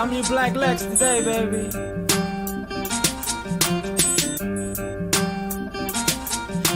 Yeah, I'm your Black Lex today, baby.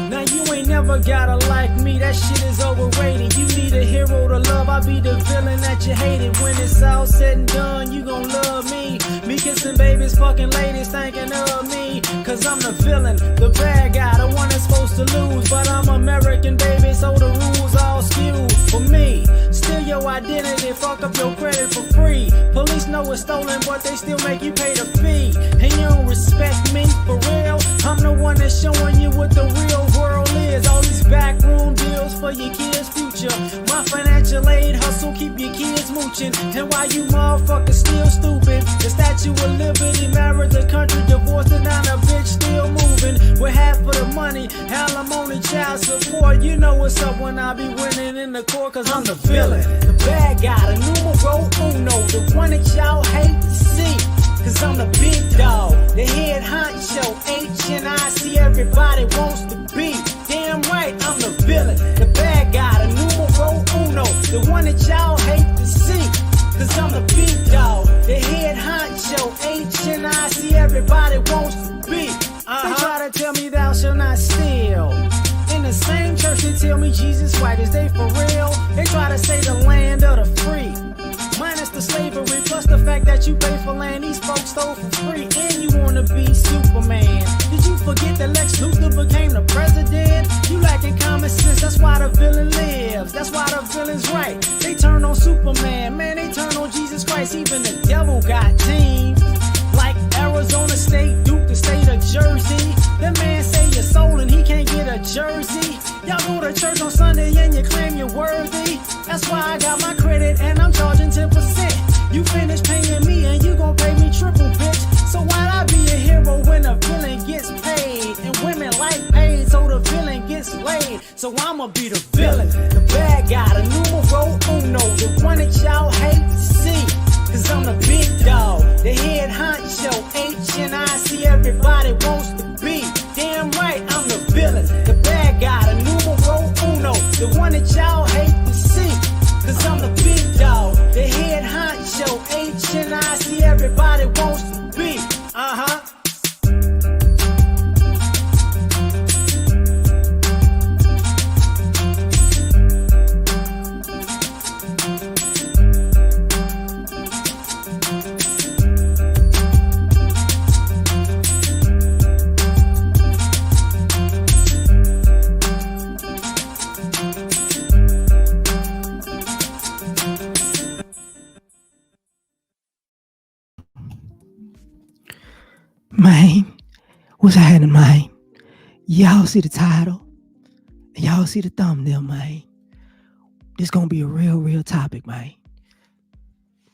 Now you ain't never gotta like me, that shit is overrated. You need a hero to love, I'll be the villain that you hated. When it's all said and done, you gon' love me. Me kissing babies, fucking ladies thinking of me. Cause I'm the villain, the bad guy, the one that's supposed to lose. But I'm American, baby, so the rules all skewed for me. Steal your identity, fuck up your credit for free. Police know it's stolen, but they still make you pay the fee. And you don't respect me, for real? I'm the one that's showing you what the real world is. All these backroom deals for your kids' future. My financial aid hustle keep your kids mooching. And why you motherfuckers still stupid? The Statue of Liberty married the country, divorced and now the bitch still moving. With half of the money, alimony, child support. You know what's up when I be winning in the court, cause I'm the villain, the bad guy, the numero uno, the one that y'all hate to see. Cause I'm the big dog, the head honcho, H&I-C, everybody wants to be. Damn right, I'm the villain, the bad guy, the numero uno, the one that y'all hate to see. Cause I'm the big dog, the head honcho, H&I-C, everybody wants to be. They try to tell me thou shalt not steal. In the same church they tell me Jesus white, is they for real? They try to say the land of the free, minus the slavery, plus the fact that you pay for land these folks stole for free. And you wanna be Superman. Did you forget that Lex Luthor became the president? You lacking common sense, that's why the villain lives. That's why the villain's right. They turn on Superman, man, they turn on Jesus Christ. Even the devil got teams like Arizona State, Duke, the state of Jersey. That man say you're sold and he can't get a jersey. Y'all go to church on Sunday and you claim you're worthy. That's why I got my credit and I'm charging 10%. You finish paying me and you gon' pay me triple, bitch. So why'd I be a hero when a villain gets paid? And women like paid, so the villain gets laid. So I'ma be the villain, the bad guy, the numero uno, the one that y'all hate to see. Cause I'm the big dog, the head honcho, H&I-C, everybody wants to be. Damn right, I'm the villain, the bad guy, the numero uno, the one that y'all hate to see. Cause I'm the big dog, the head honcho, H&I-C, everybody wants to be. Man, what's happening, man? Y'all see the title? Y'all see the thumbnail, man? This gonna be a real topic, man.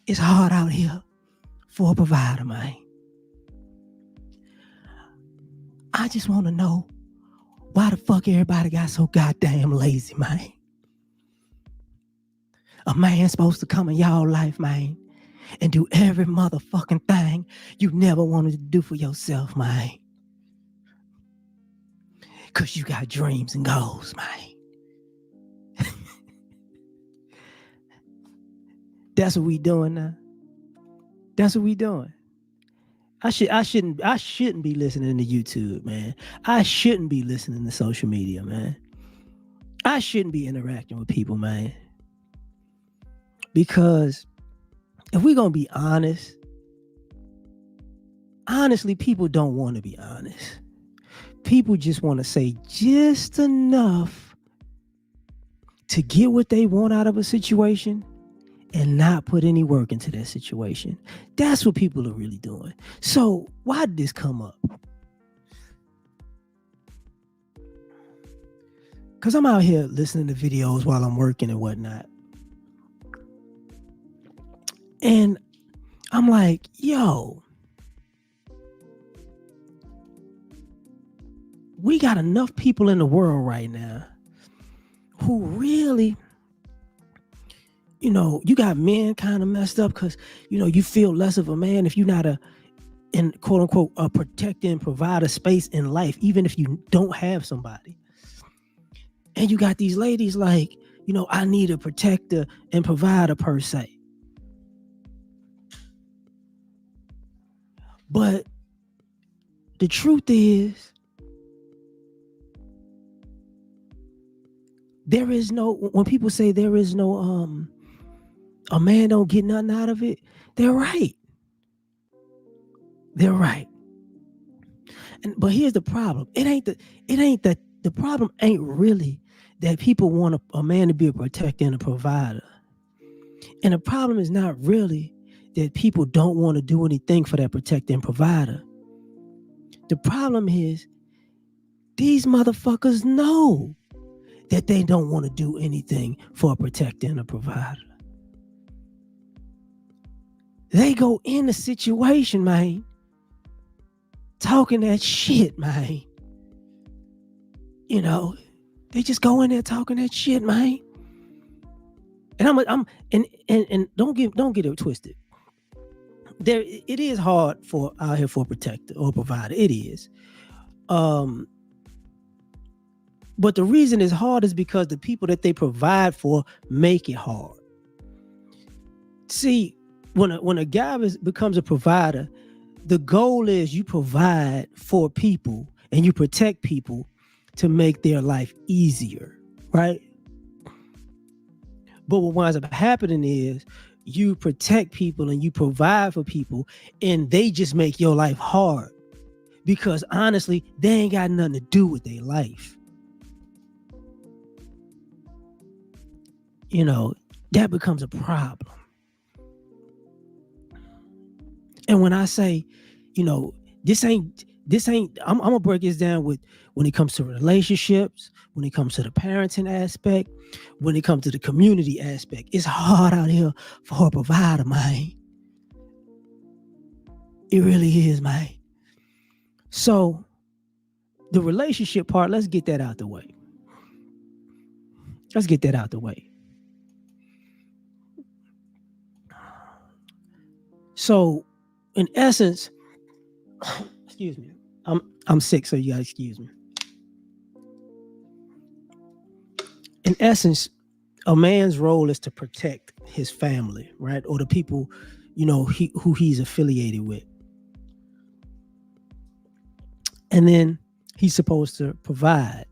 It's hard out here for a provider, man. I just want to know why the fuck everybody got so goddamn lazy, man. A man's supposed to come in y'all life, man, and do every motherfucking thing you never wanted to do for yourself, man. Cause you got dreams and goals, man. That's what we doing now. That's what we doing. I shouldn't be listening to YouTube, man. I shouldn't be listening to social media, man. I shouldn't be interacting with people, man. Because if we're going to be honest, honestly, people don't want to be honest. People just want to say just enough to get what they want out of a situation and not put any work into that situation. That's what people are really doing. So why did this come up? Because I'm out here listening to videos while I'm working and whatnot. And I'm like, yo, we got enough people in the world right now who really, you got men kind of messed up because, you feel less of a man if you're not in quote unquote, a protect and provide a space in life, even if you don't have somebody. And you got these ladies like, I need a protector and provider per se. But the truth is, there is no, when people say there is no a man don't get nothing out of it, they're right. They're right. But here's the problem. The problem ain't really that people want a man to be a protector and a provider. And the problem is not really that people don't want to do anything for that protector and provider. The problem is these motherfuckers know that they don't want to do anything for a protector and a provider. They go in the situation, man, talking that shit, man. You know, they just go in there talking that shit, man. And don't get it twisted. It is hard for out here for a protector or a provider. It is. But the reason it's hard is because the people that they provide for make it hard. See, when a guy becomes a provider, the goal is you provide for people and you protect people to make their life easier, right? But what winds up happening is you protect people and you provide for people and they just make your life hard because honestly, they ain't got nothing to do with their life. You know, that becomes a problem. And when I say, you know, this ain't, I'm gonna break this down with when it comes to relationships, when it comes to the parenting aspect, when it comes to the community aspect. It's hard out here for a provider, man. It really is, man. So the relationship part, let's get that out the way. So in essence, excuse me, I'm sick, so you gotta excuse me. In essence, a man's role is to protect his family, right? Or the people, you know, who he's affiliated with. And then he's supposed to provide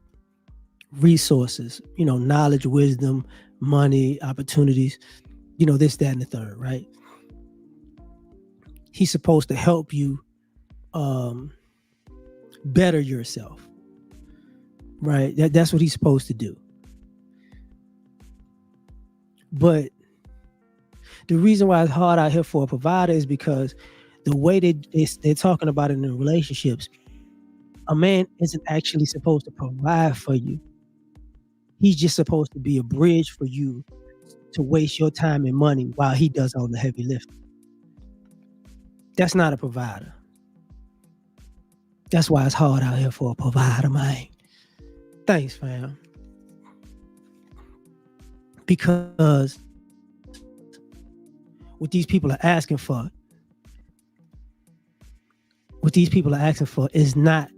resources, you know, knowledge, wisdom, money, opportunities, you know, this, that, and the third, right? He's supposed to help you better yourself, right? That's what he's supposed to do. But the reason why it's hard out here for a provider is because the way they're talking about it in relationships, a man isn't actually supposed to provide for you. He's just supposed to be a bridge for you to waste your time and money while he does all the heavy lifting. That's not a provider. That's why it's hard out here for a provider, man. Thanks, fam. Because what these people are asking for is not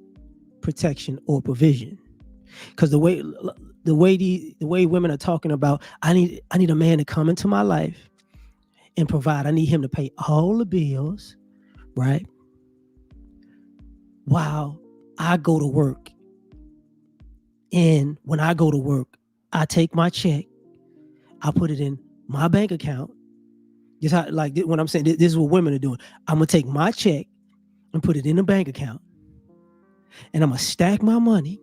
protection or provision. Because the way women are talking about, I need a man to come into my life and provide. I need him to pay all the bills, right? While I go to work. And when I go to work, I take my check, I put it in my bank account. Just how, like when I'm saying this is what women are doing. I'm gonna take my check and put it in the bank account, and I'm gonna stack my money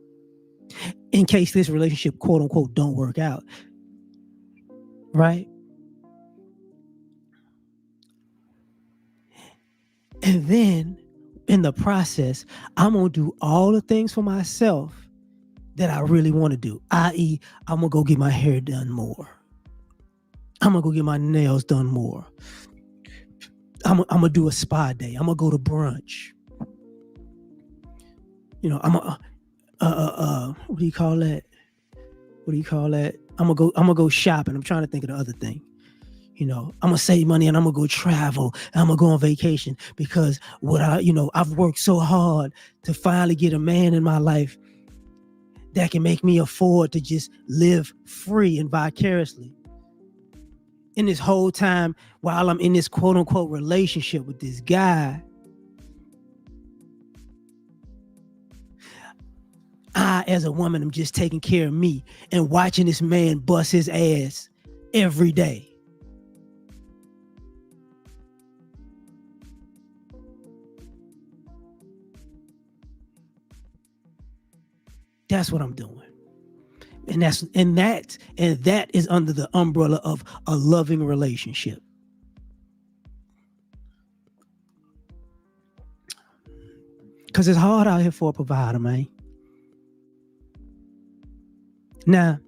in case this relationship, quote unquote, don't work out. Right? And then in the process, I'm gonna do all the things for myself that I really want to do. I.e., I'm gonna go get my hair done more. I'm gonna go get my nails done more. I'm gonna do a spa day. I'm gonna go to brunch. You know, I'm what do you call that? I'm gonna go shopping. I'm trying to think of the other thing. You know, I'm gonna save money and I'm gonna go travel. And I'm gonna go on vacation because I've worked so hard to finally get a man in my life that can make me afford to just live free and vicariously. And this whole time while I'm in this quote unquote relationship with this guy, I, as a woman, am just taking care of me and watching this man bust his ass every day. That's what I'm doing. And that is under the umbrella of a loving relationship. Cause it's hard out here for a provider, man. Now,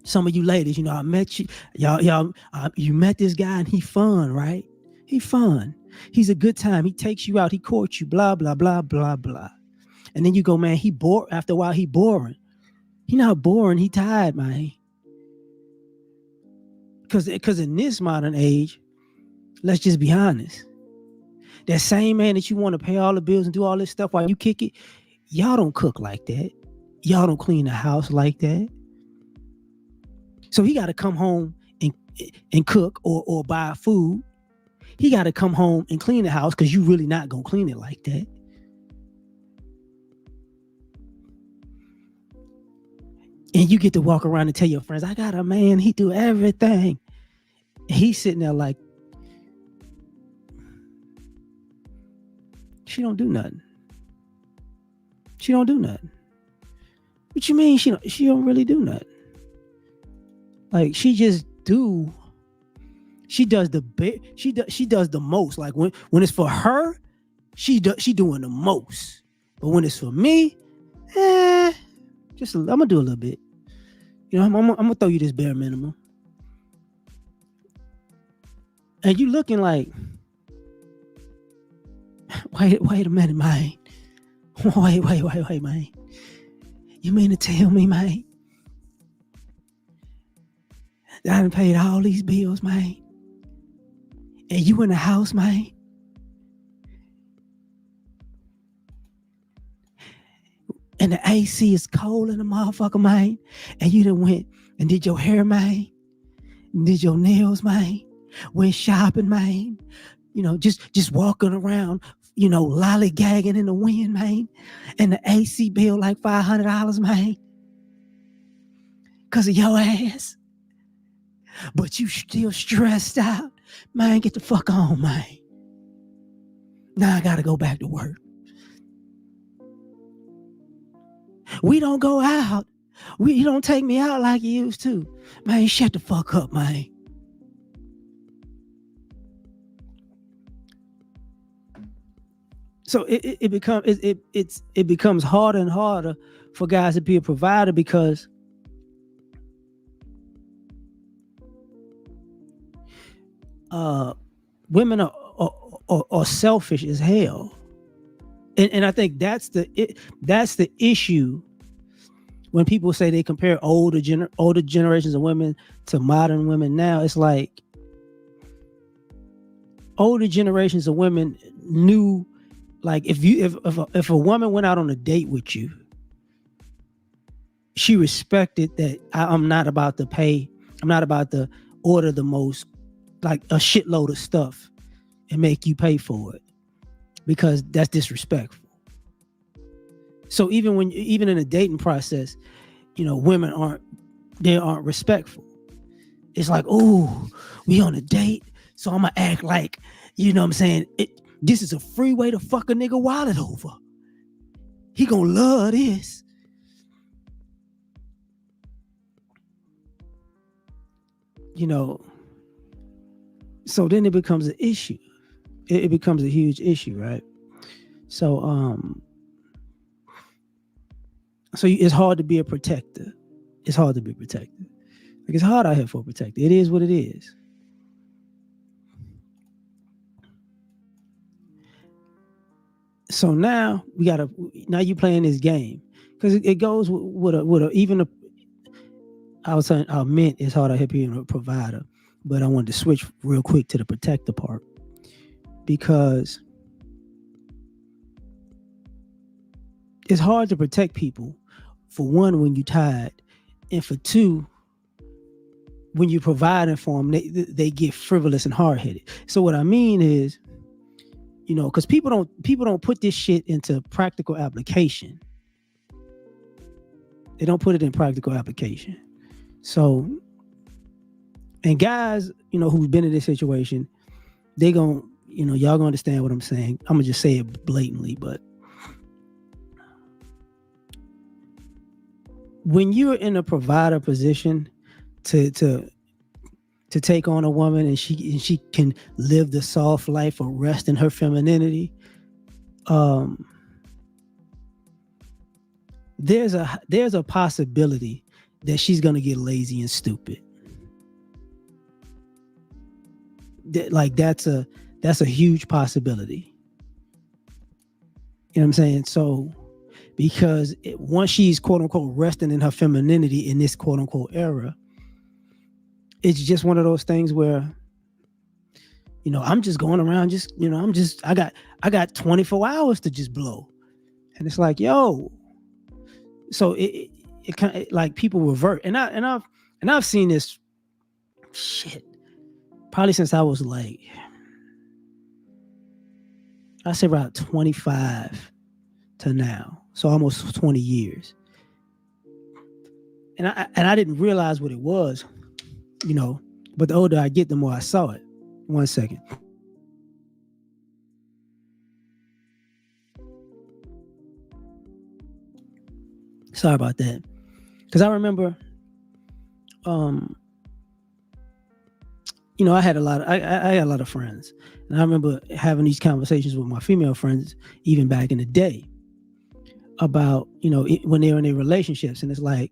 some of you ladies, I met you, you met this guy and he fun, right? He fun. He's a good time. He takes you out. He courts you. Blah blah blah blah blah. And then you go, man. He bored. After a while, he boring. He not boring. He tired, man. Because in this modern age, let's just be honest. That same man that you want to pay all the bills and do all this stuff while you kick it, y'all don't cook like that. Y'all don't clean the house like that. So he got to come home and cook or buy food. He got to come home and clean the house because you really not going to clean it like that. And you get to walk around and tell your friends, I got a man, he do everything. And he's sitting there like, she don't do nothing. She don't do nothing. What you mean she don't really do nothing? Like she does the most. Like when it's for her, she doing the most. But when it's for me, I'm gonna do a little bit. I'm gonna throw you this bare minimum. And you looking like, wait a minute, man. Wait, man. You mean to tell me, man, that I done paid all these bills, man, and you in the house, man, and the AC is cold in the motherfucker, man, and you done went and did your hair, man, did your nails, man, went shopping, man, just walking around, lollygagging in the wind, man, and the AC bill like $500, man, because of your ass. But you still stressed out, man. Get the fuck on, man. Now I gotta go back to work. We don't go out. You don't take me out like you used to, man. Shut the fuck up, man. So it becomes harder and harder for guys to be a provider because women are selfish as hell, and I think that's the issue when people say they compare older generations of women to modern women now. It's like older generations of women knew, like if a woman went out on a date with you, she respected that I'm not about to pay. I'm not about to order the most, like a shitload of stuff and make you pay for it, because that's disrespectful. So even in a dating process, women aren't respectful. It's like, oh, we on a date, so I'm gonna act like, what I'm saying, this is a free way to fuck a nigga wallet over. He gonna love this. So then it becomes an issue. It becomes a huge issue, right? So it's hard to be a protector. It's hard to be protected. Like, it's hard out here for a protector. It is what it is. So now you playing this game, because it goes with a I was saying, I meant it's hard out here being a provider, but I wanted to switch real quick to the protector part, because it's hard to protect people, for one, when you're tired, and for two, when you're providing for them, they get frivolous and hard-headed. So what I mean is, because people don't put this shit into practical application. They don't put it in practical application. So, and guys, who've been in this situation, they gon' y'all gonna understand what I'm saying. I'm gonna just say it blatantly, but when you're in a provider position to take on a woman, and she can live the soft life or rest in her femininity, there's a possibility that she's gonna get lazy and stupid. That's a huge possibility. You know what I'm saying? So, because once she's quote unquote resting in her femininity in this quote unquote era, it's just one of those things where, I'm just going around, I got 24 hours to just blow. And it's like, yo, so it kind of like people revert. I've seen this shit probably since I was like, I say about 25 to now. So almost 20 years. And I didn't realize what it was, but the older I get, the more I saw it. 1 second. Sorry about that. Because I remember, I had I had a lot of friends, and I remember having these conversations with my female friends, even back in the day, about when they were in their relationships, and it's like,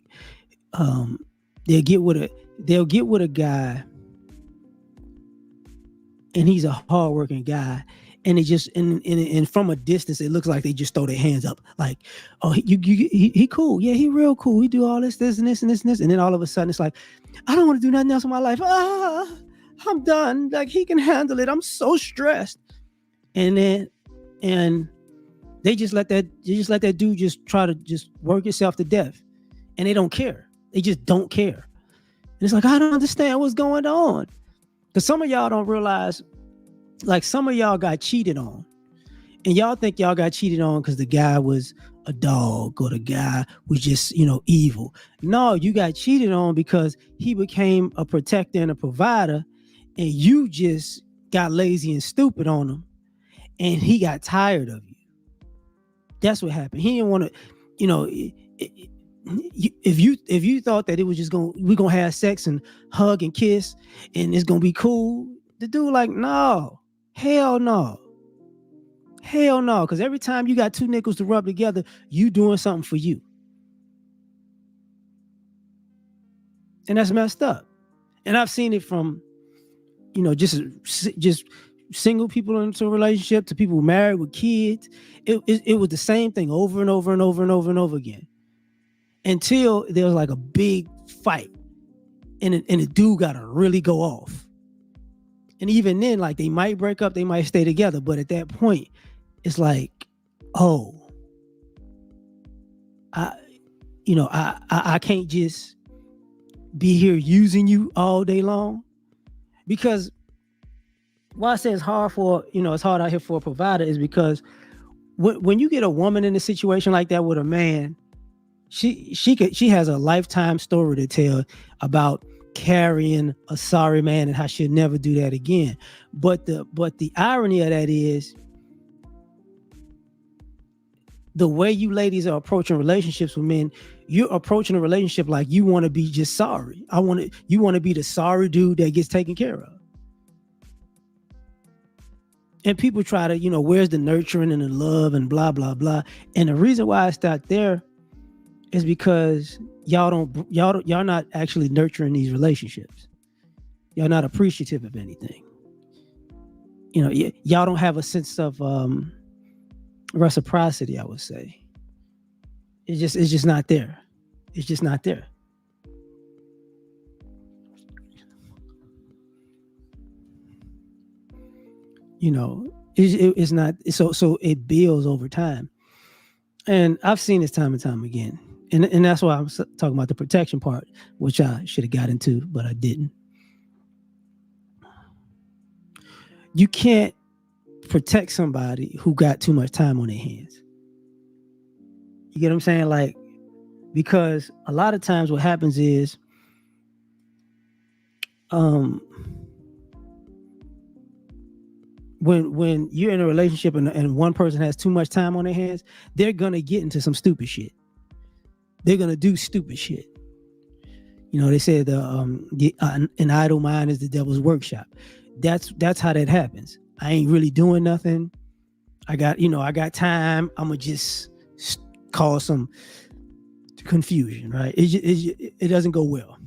they'll get with a guy, and he's a hardworking guy, and it just and from a distance it looks like they just throw their hands up, like, oh, he cool, yeah, he real cool, he do all this and this and this and this, and then all of a sudden it's like, I don't want to do nothing else in my life. I'm done. Like, he can handle it. I'm so stressed. And they just let that dude just try to just work himself to death, and they don't care. They just don't care. And it's like, I don't understand what's going on. Because some of y'all don't realize, like, some of y'all got cheated on, and y'all think y'all got cheated on because the guy was a dog or the guy was just, evil. No, you got cheated on because he became a protector and a provider, and you just got lazy and stupid on him, and he got tired of you. That's what happened. He didn't want to, if you thought that it was just we're gonna have sex and hug and kiss and it's gonna be cool, the dude like, no, hell no. Hell no, because every time you got two nickels to rub together, you doing something for you. And that's messed up. And I've seen it from, just single people into a relationship to people married with kids. It was the same thing over and over and over and over and over again, until there was like a big fight, and the dude got to really go off. And even then, like, they might break up, they might stay together, but at that point, it's like, oh, I can't just be here using you all day long. Because why I say it's hard out here for a provider is because when you get a woman in a situation like that with a man, she has a lifetime story to tell about carrying a sorry man and how she'll never do that again. But the irony of that is, the way you ladies are approaching relationships with men, you're approaching a relationship like you want to be just sorry. You want to be the sorry dude that gets taken care of. And people try to, where's the nurturing and the love and blah, blah, blah. And the reason why I stopped there is because y'all not actually nurturing these relationships. Y'all not appreciative of anything. Y'all don't have a sense of reciprocity, I would say. It's just not there. It's just not there. It's not, so it builds over time. And I've seen this time and time again. And that's why I'm talking about the protection part, which I should have got into, but I didn't. You can't protect somebody who got too much time on their hands. You get what I'm saying? Like, because a lot of times what happens is um when you're in a relationship and one person has too much time on their hands, they're gonna get into some stupid shit. They're gonna do stupid shit. They say an idle mind is the devil's workshop. That's how that happens. I ain't really doing nothing. I got time. I'm gonna just cause some confusion, right? It doesn't go well.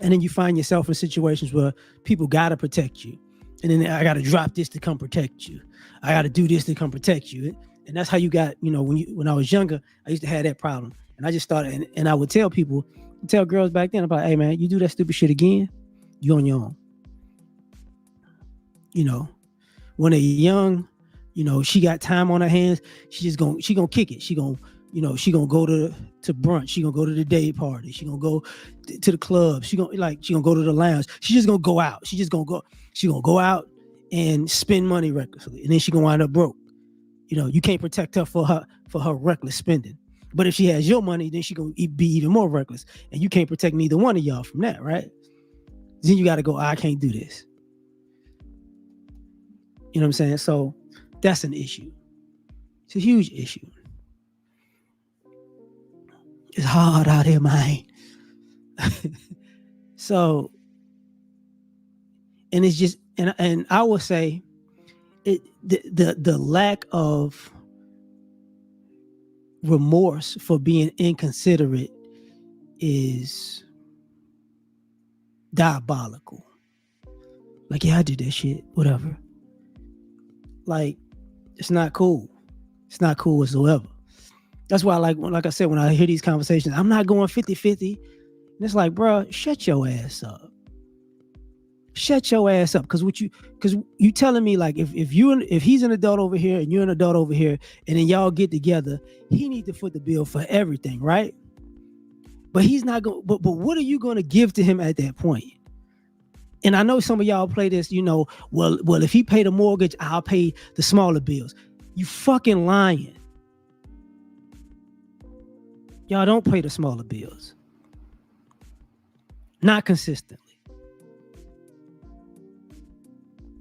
And then you find yourself in situations where people gotta protect you, and then I gotta drop this to come protect you. I gotta do this to come protect you, and that's how you got. When I was younger, I used to have that problem, and I just started, and I would tell girls back then about, hey man, you do that stupid shit again, you on your own. When they're young, she got time on her hands. She gonna kick it. She gonna go to brunch. She gonna go to the day party. She gonna go to the club. She gonna go to the lounge. She just gonna go out. She gonna go out and spend money recklessly, and then she gonna wind up broke. You can't protect her for her reckless spending. But if she has your money, then she gonna be even more reckless, and you can't protect neither one of y'all from that, right? Then you got to go, I can't do this. You know what I'm saying? So that's an issue. It's a huge issue. It's hard out here, man. So, and it's just, and I would say, the lack of remorse for being inconsiderate is diabolical. Like, yeah, I did that shit, whatever. Like, it's not cool. It's not cool whatsoever. That's why, like I said, when I hear these conversations, I'm not going 50-50. And it's like, bro, shut your ass up. Shut your ass up. Because you telling me, like, if he's an adult over here and you're an adult over here, and then y'all get together, he need to foot the bill for everything, right? But he's not going. But what are you going to give to him at that point? And I know some of y'all play this, well, if he paid a mortgage, I'll pay the smaller bills. You fucking lying. Y'all don't pay the smaller bills. Not consistently.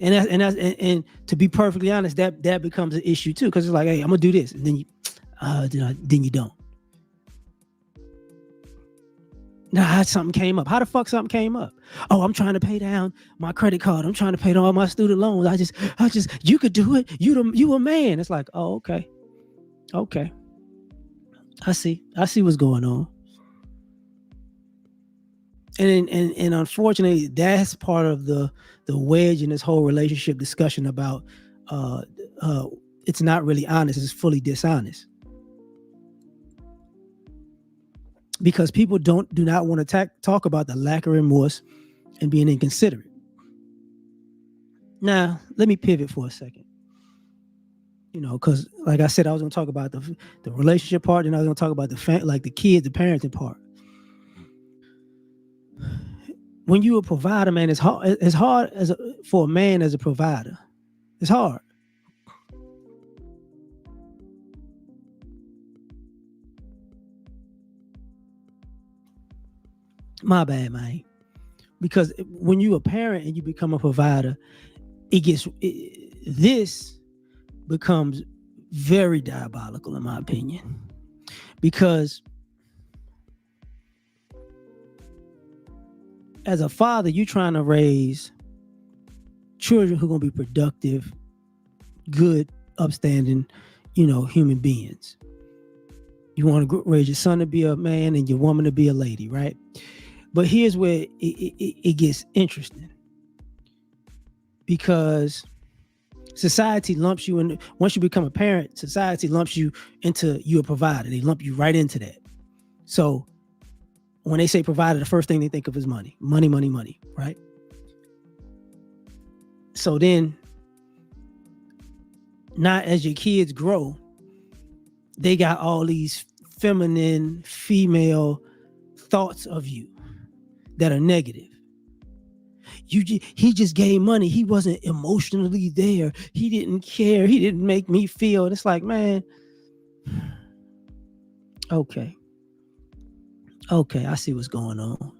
And to be perfectly honest, that becomes an issue too, because it's like, hey, I'm gonna do this, and then you don't. Nah, something came up. How the fuck something came up? Oh, I'm trying to pay down my credit card. I'm trying to pay all my student loans. I just, you could do it. You a man. It's like, oh, okay. I see what's going on. And unfortunately, that's part of the wedge in this whole relationship discussion about it's not really honest. It's fully dishonest. Because people do not want to talk about the lack of remorse and being inconsiderate. Now, let me pivot for a second. Because like I said, I was going to talk about the relationship part, and I was going to talk about the kids, the parenting part. When you a provider, man, it's hard. It's hard for a man as a provider. It's hard. My bad, man. Because when you a parent and you become a provider, this becomes very diabolical, in my opinion. Because as a father, you're trying to raise children who are going to be productive, good, upstanding, human beings. You want to raise your son to be a man and your woman to be a lady, right? But here's where it gets interesting. Because society lumps you in. Once you become a parent, society lumps you into you a provider. They lump you right into that. So when they say provider, the first thing they think of is money, right? So then, not as your kids grow, they got all these feminine, female thoughts of you that are negative. He just gave money. He wasn't emotionally there. He didn't care. He didn't make me feel. And it's like, man, Okay. Okay, I see what's going on.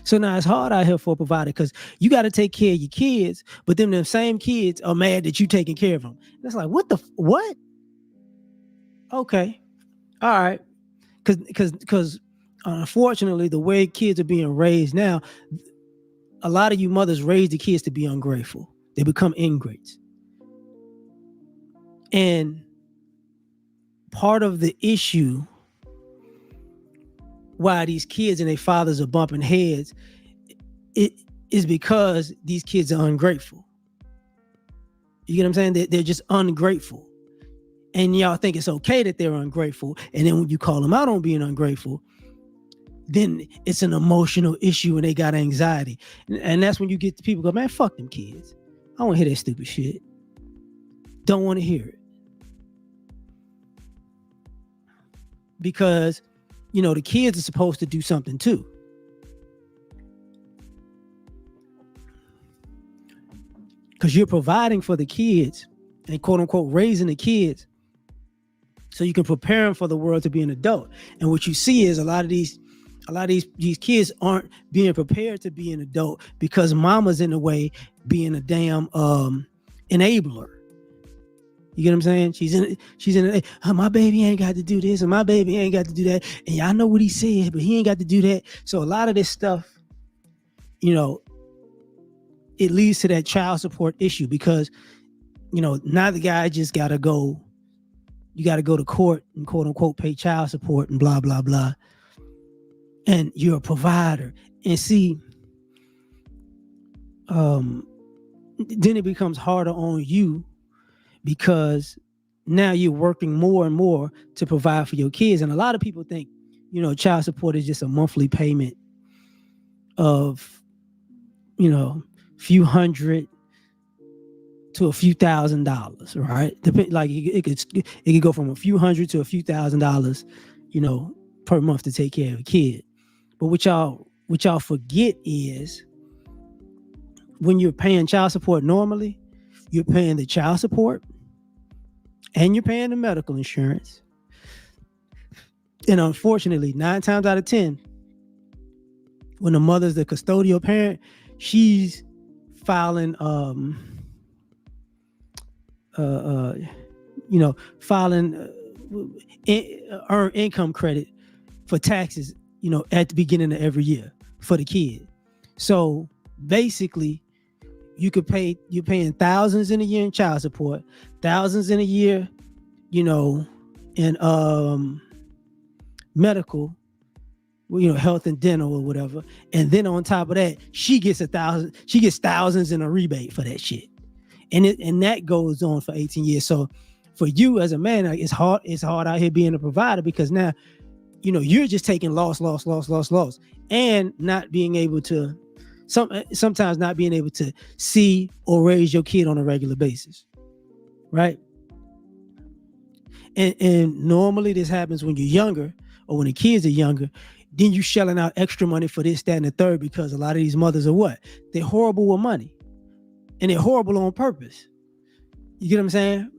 So now it's hard out here for a provider because you got to take care of your kids, but then the same kids are mad that you taking care of them. And it's like, what? Okay, all right, because unfortunately, the way kids are being raised now, a lot of you mothers raise the kids to be ungrateful. They become ingrates, and part of the issue why these kids and their fathers are bumping heads, it is because these kids are ungrateful. You get what I'm saying? They're just ungrateful. And y'all think it's okay that they're ungrateful. And then when you call them out on being ungrateful, then it's an emotional issue and they got anxiety. And that's when you get the people go, man, fuck them kids. I don't want to hear that stupid shit. Don't want to hear it. Because, you know, the kids are supposed to do something too. Because you're providing for the kids and quote unquote raising the kids so you can prepare them for the world to be an adult. And what you see is a lot of these kids aren't being prepared to be an adult because mama's in a way being a damn enabler. You get what I'm saying? She's in my baby ain't got to do this and my baby ain't got to do that. And y'all know what he said, but he ain't got to do that. So a lot of this stuff, you know, it leads to that child support issue because, you know, now the guy just got to go. You got to go to court and quote unquote pay child support and blah, blah, blah. And you're a provider. And see, then it becomes harder on you because now you're working more and more to provide for your kids. And a lot of people think, you know, child support is just a monthly payment of, you know, few hundred to a few $1,000s, right? Like it could go from a few hundred to a few $1,000s, you know, per month to take care of a kid. But what y'all forget is when you're paying child support normally, you're paying the child support and you're paying the medical insurance. And unfortunately, 9 times out of 10, when the mother's the custodial parent, she's filing filing earned income credit for taxes, you know, at the beginning of every year for the kid. So basically, you're paying thousands in a year in child support, thousands in a year, you know, in medical, you know, health and dental or whatever. And then on top of that, she gets thousands in a rebate for that shit. And that goes on for 18 years. So for you as a man, like, it's hard out here being a provider because now, you know, you're just taking loss, and not being able to sometimes not being able to see or raise your kid on a regular basis. Right. And normally this happens when you're younger or when the kids are younger. Then you shelling out extra money for this, that, and the third because a lot of these mothers are what? They're horrible with money. And they're horrible on purpose. You get what I'm saying?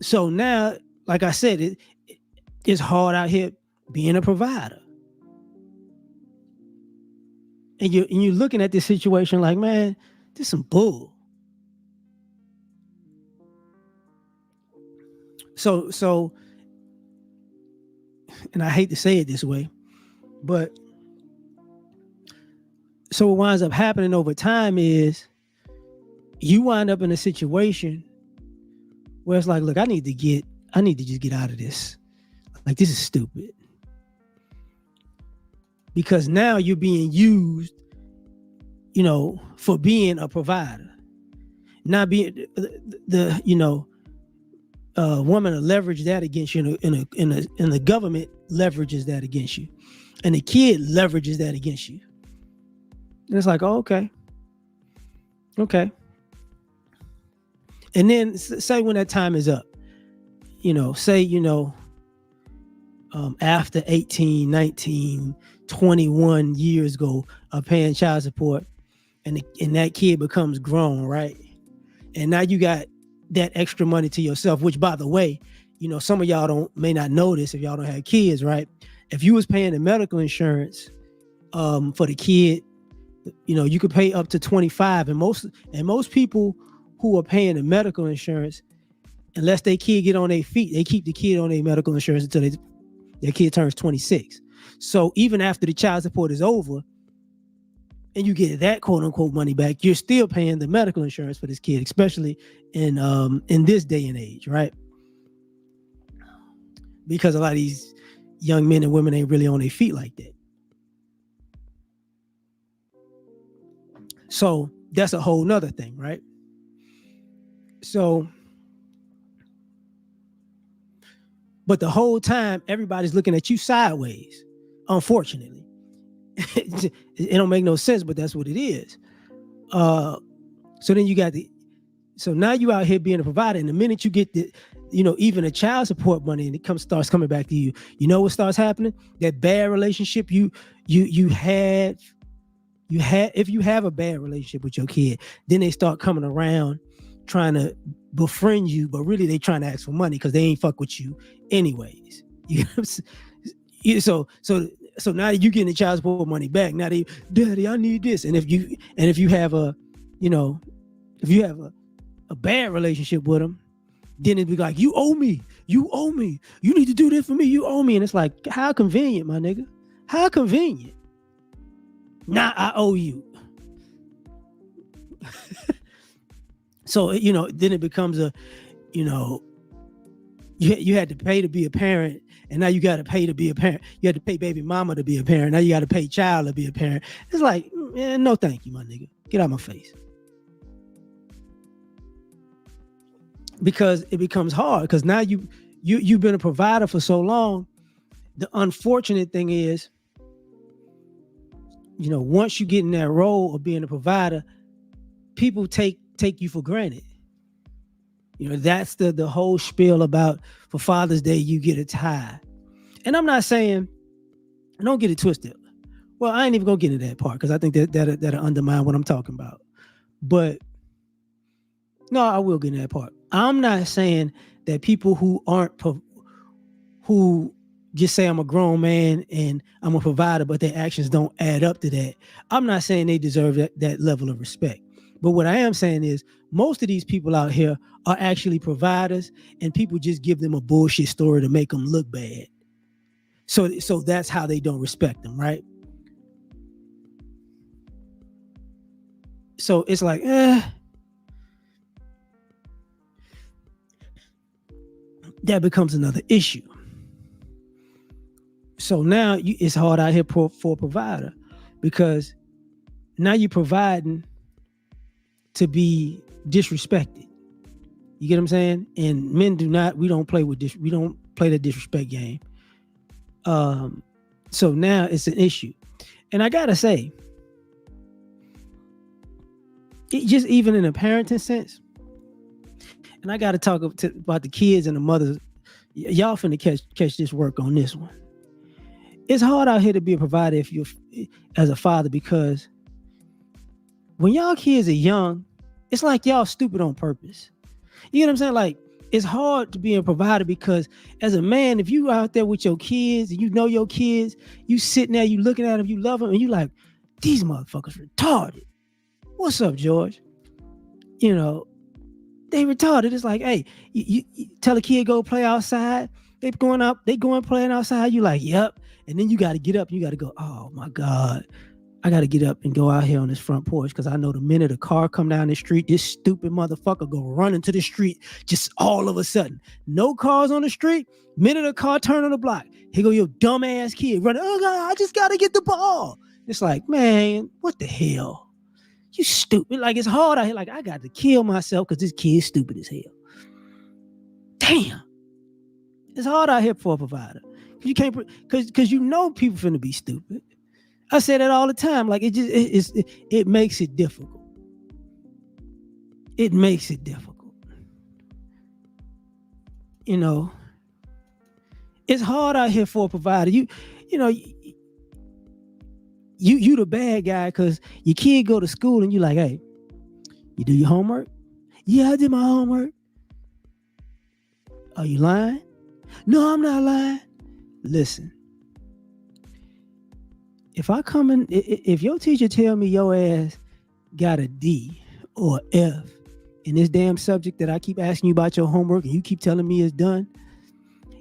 So now, like I said, it's hard out here being a provider. And you're looking at this situation like, man, this is some bull. So, and I hate to say it this way, but so what winds up happening over time is you wind up in a situation where it's like, look, I need to just get out of this. Like, this is stupid. Because now you're being used, you know, for being a provider. Not being the you know, woman to leverage that against you, and the government leverages that against you. And the kid leverages that against you. And it's like, oh, okay. And then say when that time is up, you know, say, you know, after 18, 19, 21 years go of paying child support and that kid becomes grown, right? And now you got that extra money to yourself, which by the way, some of y'all may not know this if y'all don't have kids, right? If you was paying the medical insurance for the kid, you could pay up to 25, and most people who are paying the medical insurance, unless their kid get on their feet, they keep the kid on their medical insurance until their kid turns 26. So even after the child support is over and you get that quote unquote money back, you're still paying the medical insurance for this kid, especially in this day and age, right? Because a lot of these young men and women ain't really on their feet like that. So that's a whole nother thing, right? So, but the whole time everybody's looking at you sideways, unfortunately. It don't make no sense, but that's what it is. So then you got so now you out here being a provider, and the minute you get even a child support money and it starts coming back to you, what starts happening? That bad relationship you had, if you have a bad relationship with your kid, then they start coming around trying to befriend you, but really they trying to ask for money because they ain't fuck with you anyways. So now you getting the child support money back. Now Daddy, I need this. And if you have a bad relationship with them, then it'd be like, you owe me, you need to do this for me, you owe me. And it's like, how convenient, my nigga, how convenient. Now I owe you. So then it becomes you had to pay to be a parent, and now you got to pay to be a parent. You had to pay baby mama to be a parent. Now you got to pay child to be a parent. It's like, no thank you, my nigga, get out of my face. Because it becomes hard, because now you've been a provider for so long. The unfortunate thing is, once you get in that role of being a provider, people take you for granted. That's the whole spiel about, for Father's Day you get a tie. And I'm not saying, don't get it twisted. Well, I ain't even gonna get into that part because I think that'll undermine what I'm talking about. But no, I will get into that part. I'm not saying that people who just say I'm a grown man and I'm a provider, but their actions don't add up to that. I'm not saying they deserve that level of respect. But what I am saying is, most of these people out here are actually providers, and people just give them a bullshit story to make them look bad. So that's how they don't respect them, right? So it's like, that becomes another issue. So now it's hard out here for a provider, because now you're providing to be disrespected. You get what I'm saying? And men we don't play the disrespect game. So now it's an issue. And I gotta say, just even in a parenting sense, and I gotta talk about the kids and the mothers. Y'all finna catch this work on this one. It's hard out here to be a provider if you're as a father, because when y'all kids are young, it's like y'all stupid on purpose. You know what I'm saying? Like, it's hard to be a provider because as a man, if you out there with your kids and your kids, you sitting there, you looking at them, you love them, and you like, these motherfuckers retarded. What's up, George? They retarded. It's like, hey, you tell a kid go play outside. They going playing outside. You like, yep. And then you got to get up. You got to go, oh my God, I got to get up and go out here on this front porch, because I know the minute a car come down the street, this stupid motherfucker go run into the street just all of a sudden. No cars on the street. Minute a car turn on the block, here go your dumb ass kid running. Oh God, I just got to get the ball. It's like, man, what the hell? You stupid. Like, it's hard out here. Like, I got to kill myself because this kid's stupid as hell. Damn. It's hard out here for a provider. You can't, because people finna be stupid. I say that all the time. Like, it makes it difficult. It makes it difficult. It's hard out here for a provider. You the bad guy because your kid go to school and you like, hey, you do your homework? Yeah, I did my homework. Are you lying? No, I'm not lying. Listen, if your teacher tell me your ass got a D or F in this damn subject that I keep asking you about your homework and you keep telling me it's done,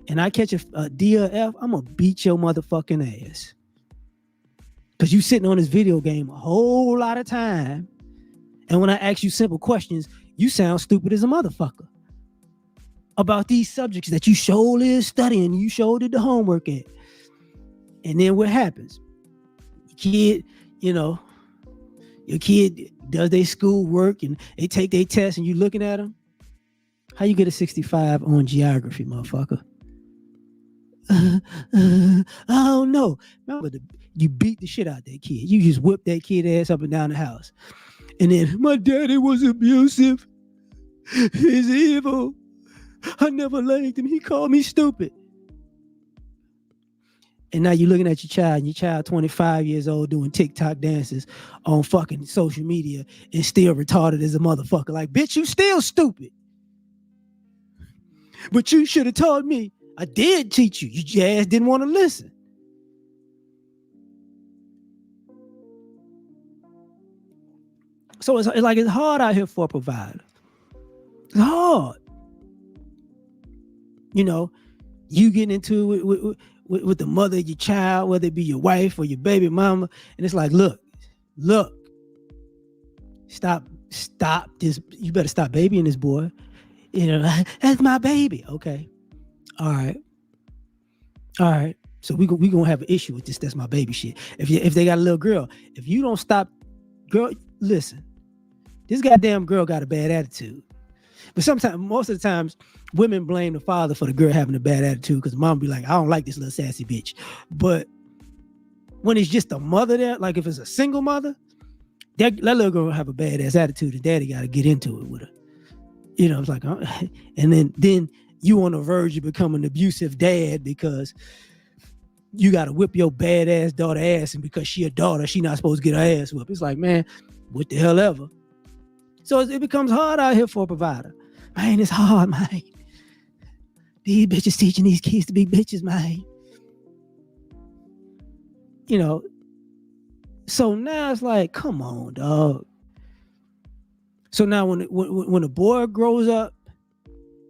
and I catch a D or F, I'm gonna beat your motherfucking ass. Cause you sitting on this video game a whole lot of time, and when I ask you simple questions, you sound stupid as a motherfucker about these subjects that you surely is studying, you sure did the homework at. And then what happens? Your kid does their school work and they take their test and you looking at them. How you get a 65 on geography, motherfucker? I don't know. Remember, you beat the shit out that kid. You just whipped that kid ass up and down the house. And then, my daddy was abusive. He's evil. I never liked him. He called me stupid. And now you're looking at your child, and your child 25 years old doing TikTok dances on fucking social media and still retarded as a motherfucker. Like, bitch, you still stupid. But you should have told me. I did teach you. Your ass didn't want to listen. So it's hard out here for a provider. It's hard. You getting into it with the mother of your child, whether it be your wife or your baby mama, and it's like, look, stop this. You better stop babying this boy. That's my baby. Okay. All right. So we gonna have an issue with this. That's my baby shit. If they got a little girl, if you don't stop, girl, listen. This goddamn girl got a bad attitude. But most of the times, women blame the father for the girl having a bad attitude because mom be like, I don't like this little sassy bitch. But when it's just a mother there, like if it's a single mother, that little girl have a bad ass attitude and daddy got to get into it with her. It's like, and then you on the verge of becoming an abusive dad because you got to whip your badass daughter ass, and because she a daughter, she not supposed to get her ass whipped. It's like, man, what the hell ever. So it becomes hard out here for a provider. Man, it's hard, man. These bitches teaching these kids to be bitches, man. So now it's like, come on, dog. So now when a boy grows up,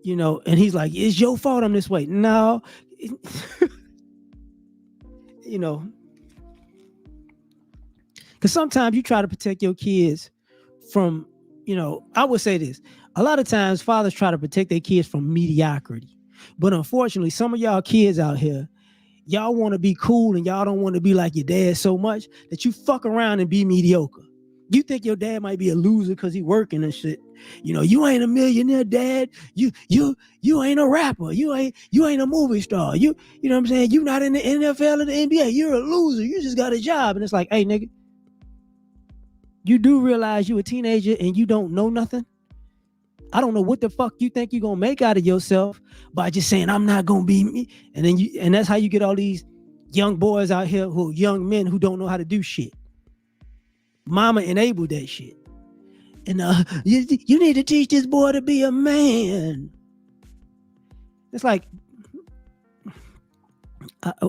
and he's like, it's your fault I'm this way. No. Because sometimes you try to protect your kids from, I would say this. A lot of times fathers try to protect their kids from mediocrity. But unfortunately, some of y'all kids out here, y'all want to be cool and y'all don't want to be like your dad so much that you fuck around and be mediocre. You think your dad might be a loser because he working and shit. You ain't a millionaire, dad. You ain't a rapper. You ain't a movie star. You know what I'm saying? You not in the NFL or the NBA. You're a loser. You just got a job. And it's like, hey, nigga, you do realize you a teenager and you don't know nothing? I don't know what the fuck you think you're gonna make out of yourself by just saying I'm not gonna be me. And that's how you get all these young boys out here who are young men who don't know how to do shit. Mama enabled that shit. And you need to teach this boy to be a man. It's like let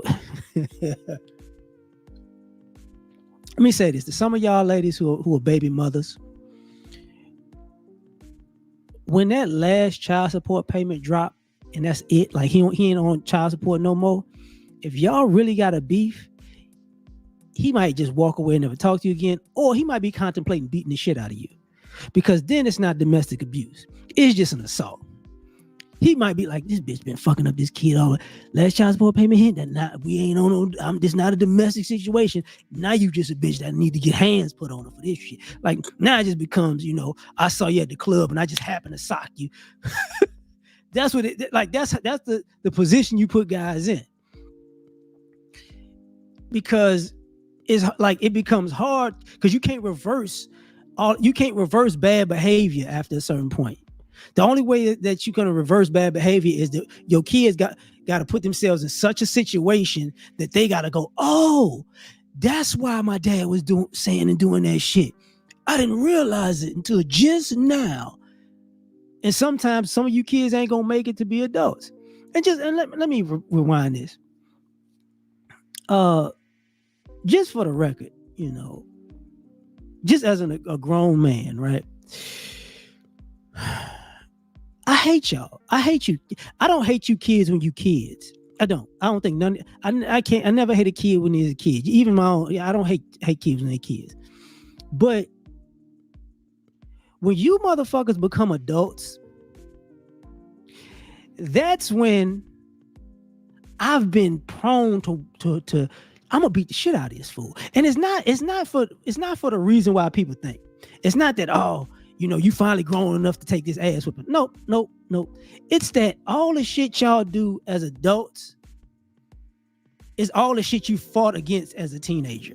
me say this to some of y'all ladies who are baby mothers. When that last child support payment drop and that's it, like he ain't on child support no more, if y'all really got a beef, he might just walk away and never talk to you again, or he might be contemplating beating the shit out of you, because then it's not domestic abuse. It's just an assault. He might be like, this bitch been fucking up this kid all last child support payment hit. We ain't on no, this not a domestic situation. Now you just a bitch that need to get hands put on her for this shit. Like now it just becomes, I saw you at the club and I just happened to sock you. That's what it like. That's the position you put guys in, because it's like it becomes hard because you can't reverse bad behavior after a certain point. The only way that you're going to reverse bad behavior is that your kids got to put themselves in such a situation that they got to go, oh, that's why my dad was saying and doing that shit. I didn't realize it until just now. And sometimes some of you kids ain't going to make it to be adults. And let me rewind this. Uh, just for the record, just as a grown man, right? I hate y'all. I hate you. I don't hate you kids when you kids. I don't. I don't think none. I can't. I never hate a kid when he's a kid. Even my own. I don't hate kids when they're kids. But when you motherfuckers become adults, that's when I've been prone to I'm gonna beat the shit out of this fool. And it's not for the reason why people think. It's not that, you finally grown enough to take this ass whipping. Nope. It's that all the shit y'all do as adults is all the shit you fought against as a teenager.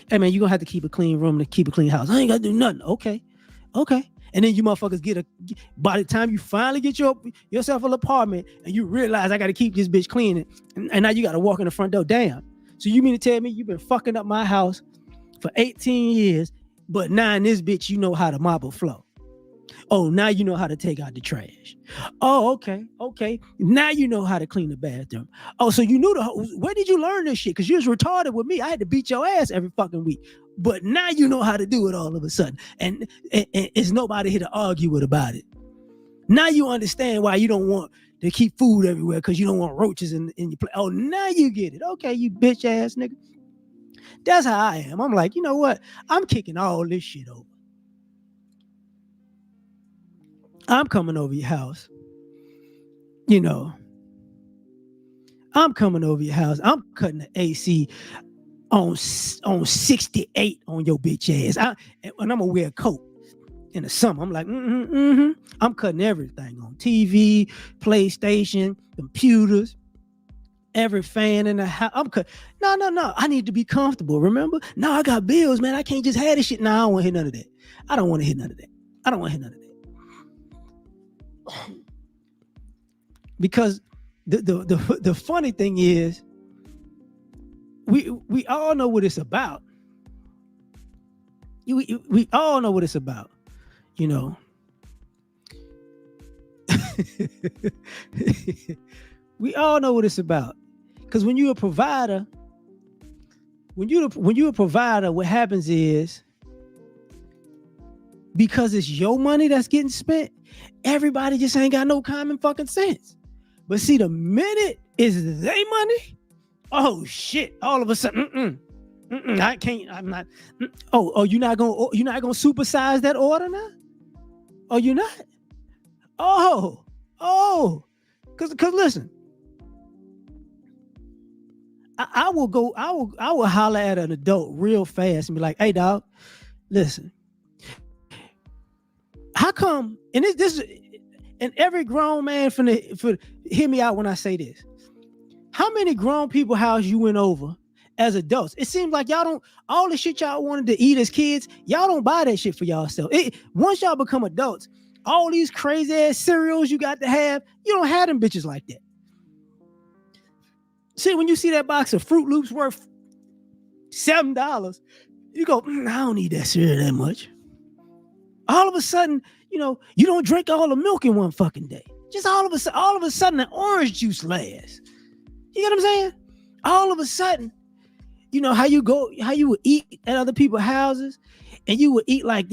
Hey man, you're gonna have to keep a clean room to keep a clean house. I ain't gotta do nothing. Okay. And then you motherfuckers by the time you finally get yourself an apartment and you realize I gotta keep this bitch clean, and now you gotta walk in the front door. Damn. So you mean to tell me you've been fucking up my house for 18 years, but now in this bitch you know how to mop a floor? Oh, now you know how to take out the trash. Oh, okay. Now you know how to clean the bathroom. Oh, so you knew where did you learn this shit? Because you was retarded with me. I had to beat your ass every fucking week. But now you know how to do it all of a sudden. And it's nobody here to argue with about it. Now you understand why you don't want to keep food everywhere, because you don't want roaches in your place. Oh, now you get it. Okay, you bitch ass nigga. That's how I am. I'm like, you know what? I'm kicking all this shit over. I'm coming over your house. I'm coming over your house. I'm cutting the AC on 68 on your bitch ass. And I'm gonna wear a coat in the summer. I'm like, I'm cutting everything on TV, PlayStation, computers, every fan in the house. I'm cutting. No. I need to be comfortable. Remember? No, I got bills, man. I can't just have this shit. No, I don't want to hear none of that. I don't want to hear none of that. Because the funny thing is, we all know what it's about. We all know what it's about, we all know what it's about. Because when you're a provider, what happens is, because it's your money that's getting spent, everybody just ain't got no common fucking sense. But see, the minute it's their money, oh shit! All of a sudden, I can't. I'm not. You're not gonna supersize that order now? Oh, you're not. Because listen, I will holler at an adult real fast and be like, "Hey, dog, listen. How come?" And this and every grown man for hear me out when I say this. How many grown people house you went over as adults? It seems like y'all don't, all the shit y'all wanted to eat as kids, y'all don't buy that shit for yourself. Once y'all become adults, all these crazy ass cereals you got to have, you don't have them bitches like that. See, when you see that box of Fruit Loops worth $7, you go, I don't need that cereal that much. All of a sudden, you don't drink all the milk in one fucking day. Just all of a sudden, the orange juice lasts. You get what I'm saying? All of a sudden, how you would eat at other people's houses, and you would eat like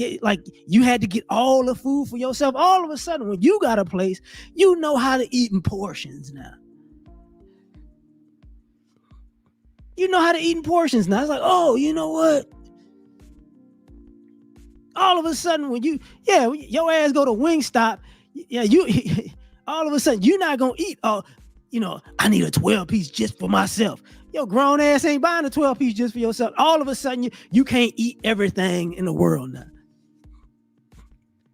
you had to get all the food for yourself. All of a sudden, when you got a place, you know how to eat in portions now. You know how to eat in portions now. It's like, oh, you know what? All of a sudden, when your ass go to Wingstop, all of a sudden you're not gonna eat. I need a 12-piece just for myself. Your grown ass ain't buying a 12-piece just for yourself. All of a sudden you can't eat everything in the world now.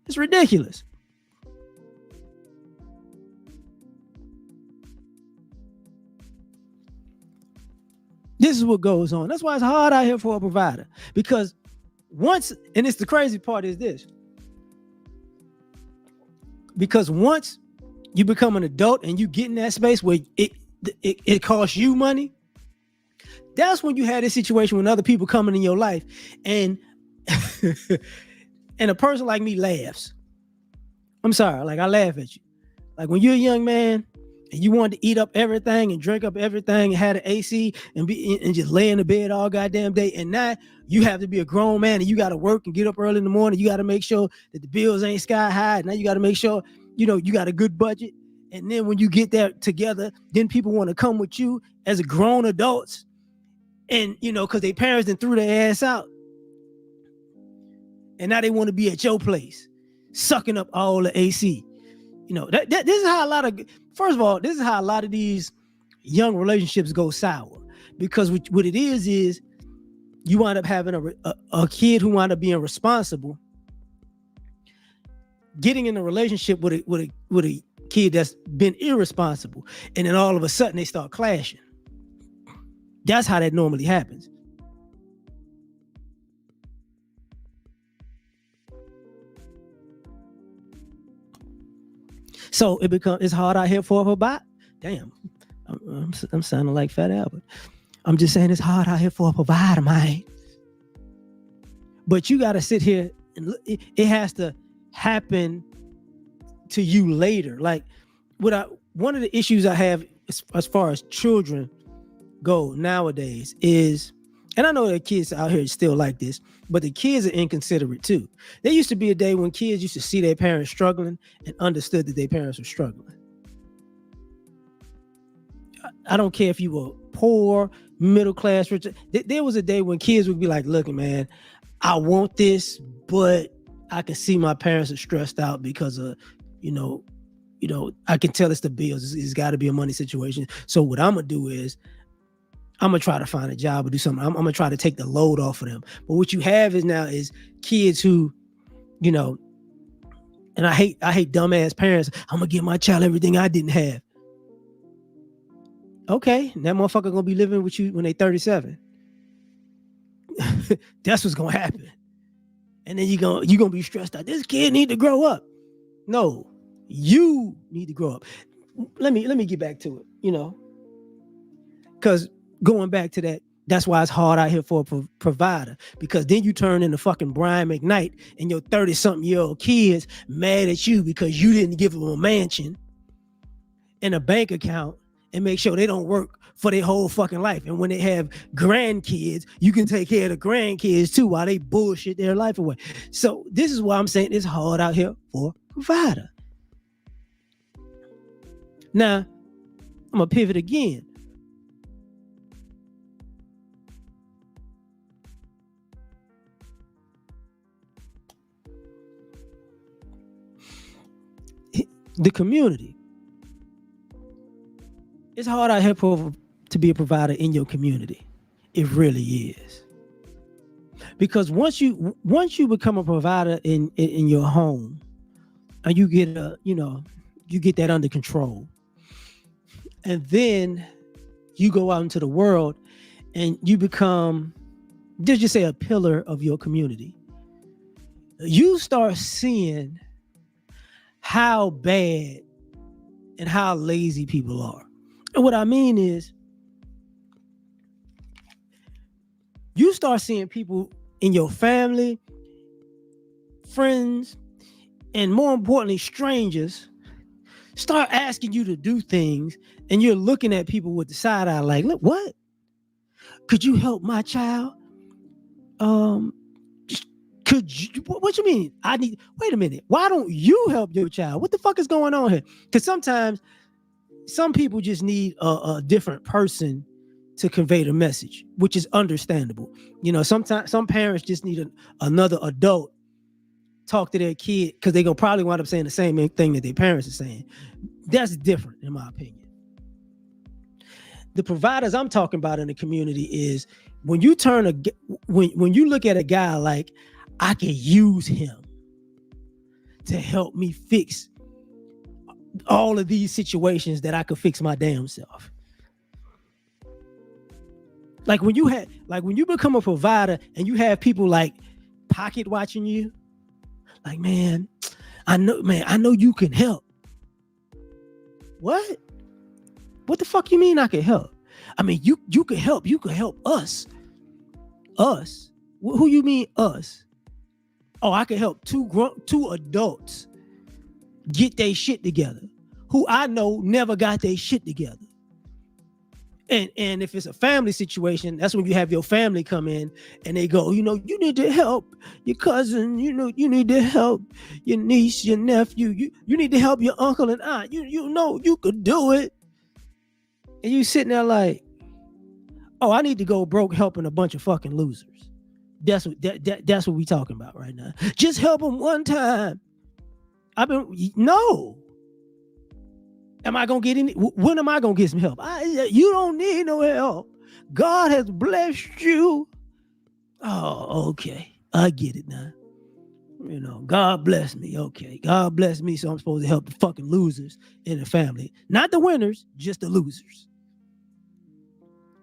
It's ridiculous. This is what goes on. That's why it's hard out here for a provider, because once the crazy part is this, because once you become an adult and you get in that space where it costs you money, that's when you had this situation when other people coming in your life, and and a person like me laughs. I'm sorry, like I laugh at you. Like when you're a young man and you wanted to eat up everything and drink up everything and had an AC and just lay in the bed all goddamn day. And now you have to be a grown man and you got to work and get up early in the morning. You got to make sure that the bills ain't sky high. Now you got to make sure, you got a good budget. And then when you get that together, then people want to come with you as a grown adults. And, because their parents then threw their ass out. And now they want to be at your place, sucking up all the AC. This is how first of all, this is how a lot of these young relationships go sour. Because what it is you wind up having a kid who wind up being responsible, getting in a relationship with a kid that's been irresponsible. And then all of a sudden they start clashing. That's how that normally happens. So it's hard out here for a provider. Damn, I'm sounding like Fat Albert. I'm just saying it's hard out here for a provider, man. But you got to sit here and it has to happen to you later. Like one of the issues I have as far as children go nowadays is, and I know that kids out here still like this, but the kids are inconsiderate too. There used to be a day when kids used to see their parents struggling and understood that their parents were struggling. I don't care if you were poor, middle class, rich. There was a day when kids would be like, look, man, I want this, but I can see my parents are stressed out because of, I can tell it's the bills. It's got to be a money situation. So what I'm going to do is I'm going to try to find a job or do something. I'm going to try to take the load off of them. But what you have is kids who, and I hate dumbass parents. I'm going to give my child everything I didn't have. Okay, that motherfucker going to be living with you when they 37. That's what's going to happen. And then you're going to be stressed out. This kid need to grow up. No, you need to grow up. Let me get back to it, because going back to that, that's why it's hard out here for a provider, because then you turn into fucking Brian McKnight and your 30-something-year-old kids mad at you because you didn't give them a mansion and a bank account and make sure they don't work for their whole fucking life. And when they have grandkids, you can take care of the grandkids too while they bullshit their life away. So this is why I'm saying it's hard out here for a provider. Now, I'm going to pivot again. The community. It's hard out here to be a provider in your community. It really is. Because once you become a provider in your home, and you get you get that under control, and then you go out into the world and you become, just say, a pillar of your community. You start seeing how bad and how lazy people are. And what I mean is, you start seeing people in your family, friends, and more importantly, strangers, start asking you to do things, and you're looking at people with the side eye like, look, what? Could you help my child? Could you, what you mean? Wait a minute. Why don't you help your child? What the fuck is going on here? Because sometimes some people just need a different person to convey the message, which is understandable. Sometimes some parents just need another adult talk to their kid, because they're going to probably wind up saying the same thing that their parents are saying. That's different, in my opinion. The providers I'm talking about in the community is when you when you look at a guy like, I can use him to help me fix all of these situations that I could fix my damn self. Like when you become a provider and you have people like pocket watching you, like, man, I know you can help. What? What the fuck you mean I can help? I mean, you can help. You can help us. Us? Who you mean us? Oh, I can help two adults get their shit together. who I know never got their shit together. And if it's a family situation, that's when you have your family come in and they go, you need to help your cousin, you need to help your niece, your nephew, you need to help your uncle and aunt. You know you could do it. And you sitting there like, oh, I need to go broke helping a bunch of fucking losers. That's what we talking about right now. Just help them one time. No. Am I gonna get any? When am I gonna get some help? You don't need no help. God has blessed you. Oh, okay. I get it now. God bless me. Okay. God bless me, so I'm supposed to help the fucking losers in the family. Not the winners, just the losers.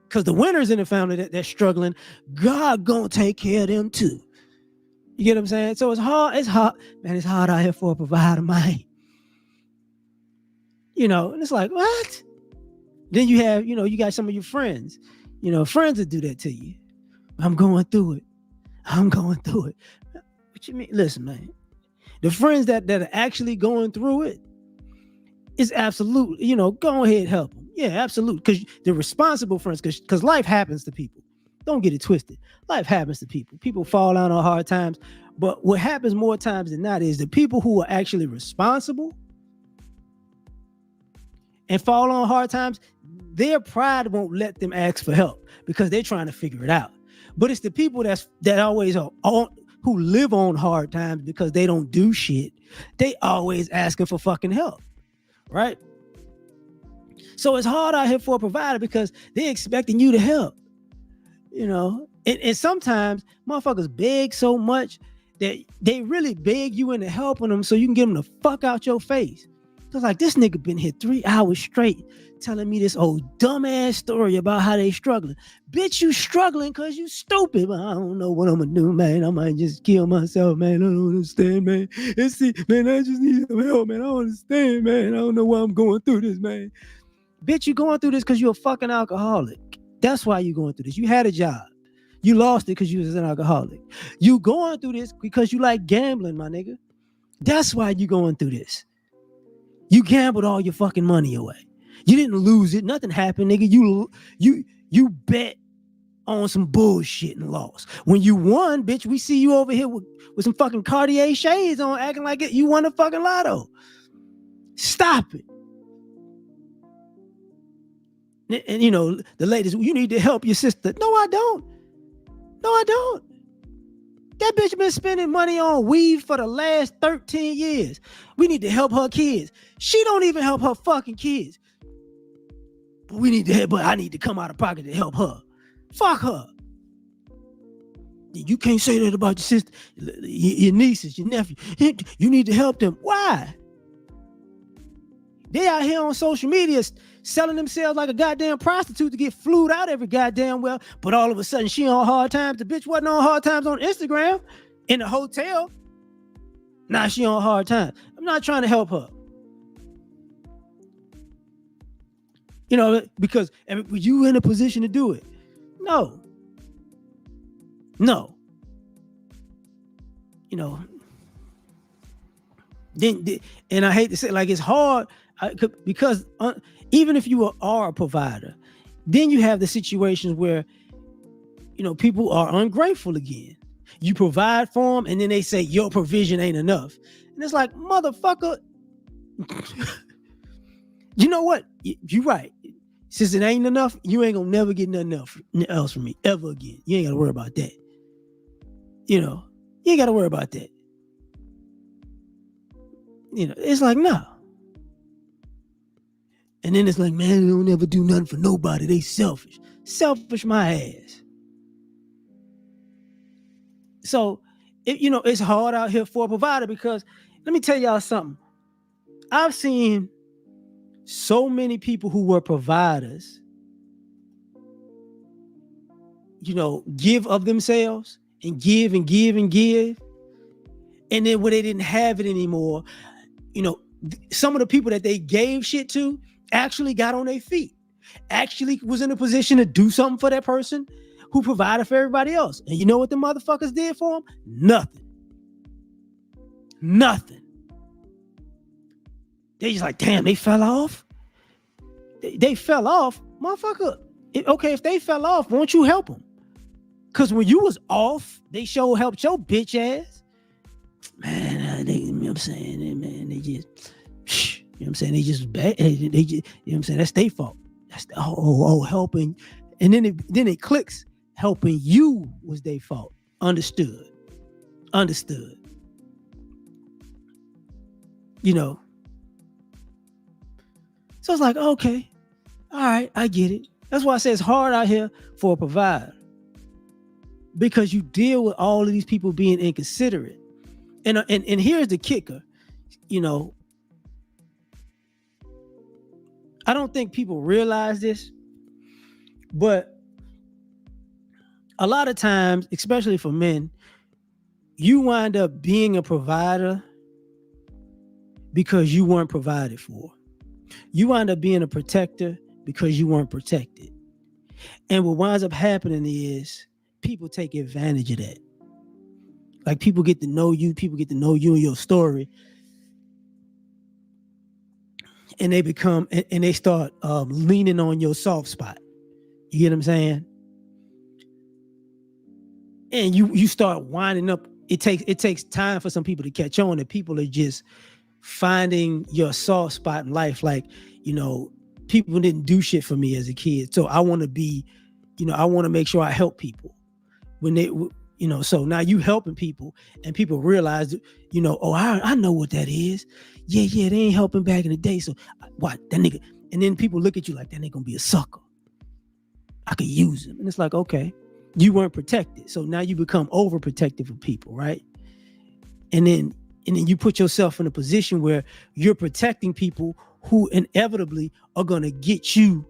Because the winners in the family that's struggling, God gonna take care of them too. You get what I'm saying? So it's hard. Man, it's hard out here for a provider, man. And it's like, what? Then you have, you got some of your friends. Friends that do that to you. I'm going through it. What you mean? Listen, man. The friends that are actually going through it is absolutely, go ahead and help them. Yeah, absolutely. Because they're responsible friends, because life happens to people. Don't get it twisted. Life happens to people. People fall out on hard times. But what happens more times than not is the people who are actually responsible and fall on hard times, their pride won't let them ask for help because they're trying to figure it out. But it's the people that always are who live on hard times because they don't do shit. They always asking for fucking help, right? So it's hard out here for a provider because they're expecting you to help, And sometimes motherfuckers beg so much that they really beg you into helping them so you can get them the fuck out your face. It's like, this nigga been here 3 hours straight telling me this old dumbass story about how they struggling. Bitch, you struggling because you stupid. But I don't know what I'm going to do, man. I might just kill myself, man. I don't understand, man. And see, man, I just need some help, man. I don't understand, man. I don't know why I'm going through this, man. Bitch, you going through this because you're a fucking alcoholic. That's why you going through this. You had a job. You lost it because you was an alcoholic. You going through this because you like gambling, my nigga. That's why you going through this. You gambled all your fucking money away. You didn't lose it. Nothing happened, nigga. You bet on some bullshit and lost. When you won, bitch, we see you over here with some fucking Cartier shades on, acting like you won a fucking lotto. Stop it. And the ladies, you need to help your sister. No, I don't. That bitch been spending money on weed for the last 13 years. We need to help her kids. She don't even help her fucking kids. But I need to come out of pocket to help her. Fuck her. You can't say that about your sister, your nieces, your nephew. You need to help them. Why? They out here on social media selling themselves like a goddamn prostitute to get flued out every goddamn well, but all of a sudden she on hard times. The bitch wasn't on hard times on Instagram in the hotel. Now she on hard times. I'm not trying to help her. Because you in a position to do it. No. Then and I hate to say, like, it's hard because even if you are a provider, then you have the situations where people are ungrateful again. You provide for them and then they say your provision ain't enough, and it's like, motherfucker. You know what? You're right. Since it ain't enough, you ain't gonna never get nothing else from me ever again. You ain't gotta worry about that. You ain't gotta worry about that. It's like, no. And then it's like, man, they don't ever do nothing for nobody. They selfish. Selfish my ass. So, it's hard out here for a provider because, let me tell y'all something. I've seen so many people who were providers, give of themselves and give and give and give. And then when they didn't have it anymore, some of the people that they gave shit to actually got on their feet, actually was in a position to do something for that person who provided for everybody else. And you know what the motherfuckers did for them? Nothing. They just like, damn, they fell off. They fell off, motherfucker. Okay, if they fell off, won't you help them? Because when you was off, they sure helped your bitch ass. Man, they, you know what I'm saying, man, they just, you know what I'm saying, they just bad. They just, you know what I'm saying, that's their fault. That's helping, and then it clicks. Helping you was their fault. Understood. You know. So it's like, okay, all right, I get it. That's why I say it's hard out here for a provider, because you deal with all of these people being inconsiderate. And here's the kicker, you know, I don't think people realize this, but a lot of times, especially for men, you wind up being a provider because you weren't provided for. You wind up being a protector because you weren't protected. And what winds up happening is people take advantage of that. Like, people get to know you and your story, and they become, and they start leaning on your soft spot. You get what I'm saying? And you start winding up. It takes time for some people to catch on, that people are just finding your soft spot in life. Like, you know, people didn't do shit for me as a kid, so I want to be, you know, I want to make sure I help people when they, you know. So now you helping people, and people realize, you know, oh, I know what that is. Yeah, they ain't helping back in the day. So what, that nigga? And then people look at you like, that nigga gonna be a sucker. I could use him. And it's like, okay, you weren't protected, so now you become overprotective of people, right? And then you put yourself in a position where you're protecting people who inevitably are gonna get you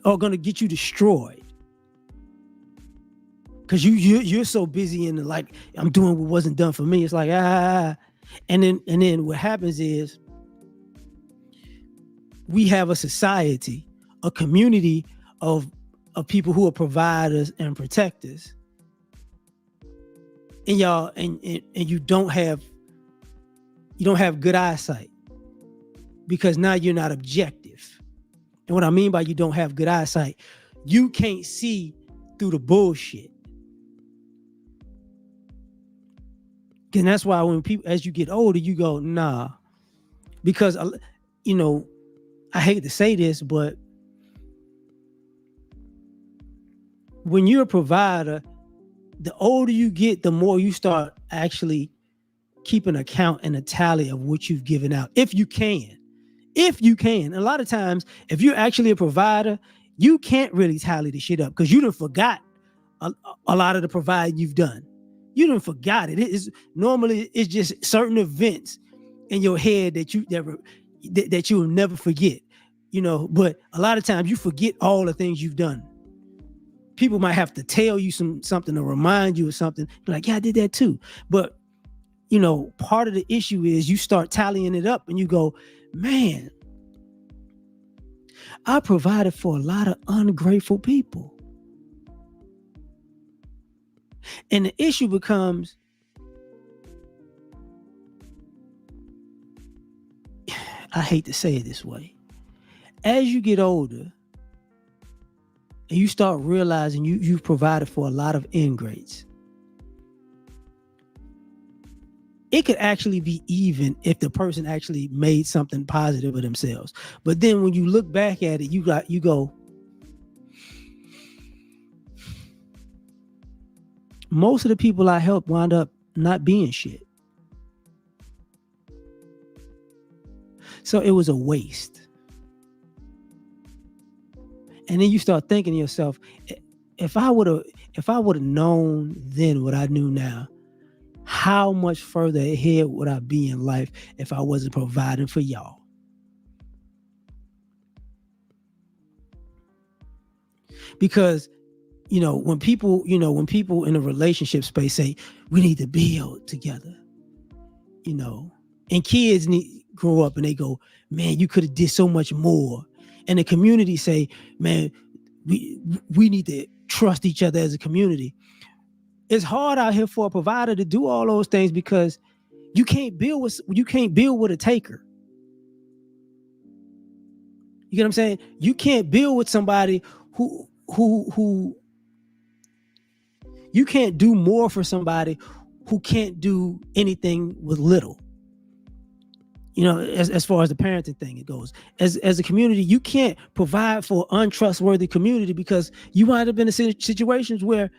destroyed. Because you're so busy in the, like, I'm doing what wasn't done for me. It's like, and then what happens is, we have a society, a community of people who are providers and protectors, and y'all, and you don't have good eyesight, because now you're not objective. And what I mean by you don't have good eyesight, you can't see through the bullshit. And that's why when people, as you get older, you go, nah, because, you know, I hate to say this, but when you're a provider, the older you get, the more you start actually keeping account and a tally of what you've given out. If you can. A lot of times, if you're actually a provider, you can't really tally the shit up, because you done forgot a lot of the providing you've done. You done forgot it. Normally it's just certain events in your head that you will never forget, you know. But a lot of times you forget all the things you've done. People might have to tell you something to remind you of something. You're like, yeah, I did that too. But, you know, part of the issue is you start tallying it up and you go, man, I provided for a lot of ungrateful people. And the issue becomes, I hate to say it this way, as you get older and you start realizing you've provided for a lot of ingrates, it could actually be even if the person actually made something positive of themselves. But then when you look back at it, you go, most of the people I helped wound up not being shit. So it was a waste. And then you start thinking to yourself, if I would have known then what I knew now, how much further ahead would I be in life if I wasn't providing for y'all? Because, you know, when people in a relationship space say we need to build together, you know, and kids grow up and they go, man, you could have did so much more. And the community say, man, we need to trust each other as a community. It's hard out here for a provider to do all those things, because you can't build with a taker. You get what I'm saying? You can't build with somebody who you can't do more for somebody who can't do anything with little. As far as the parenting thing it goes, as a community, you can't provide for untrustworthy community, because you might have been in situations where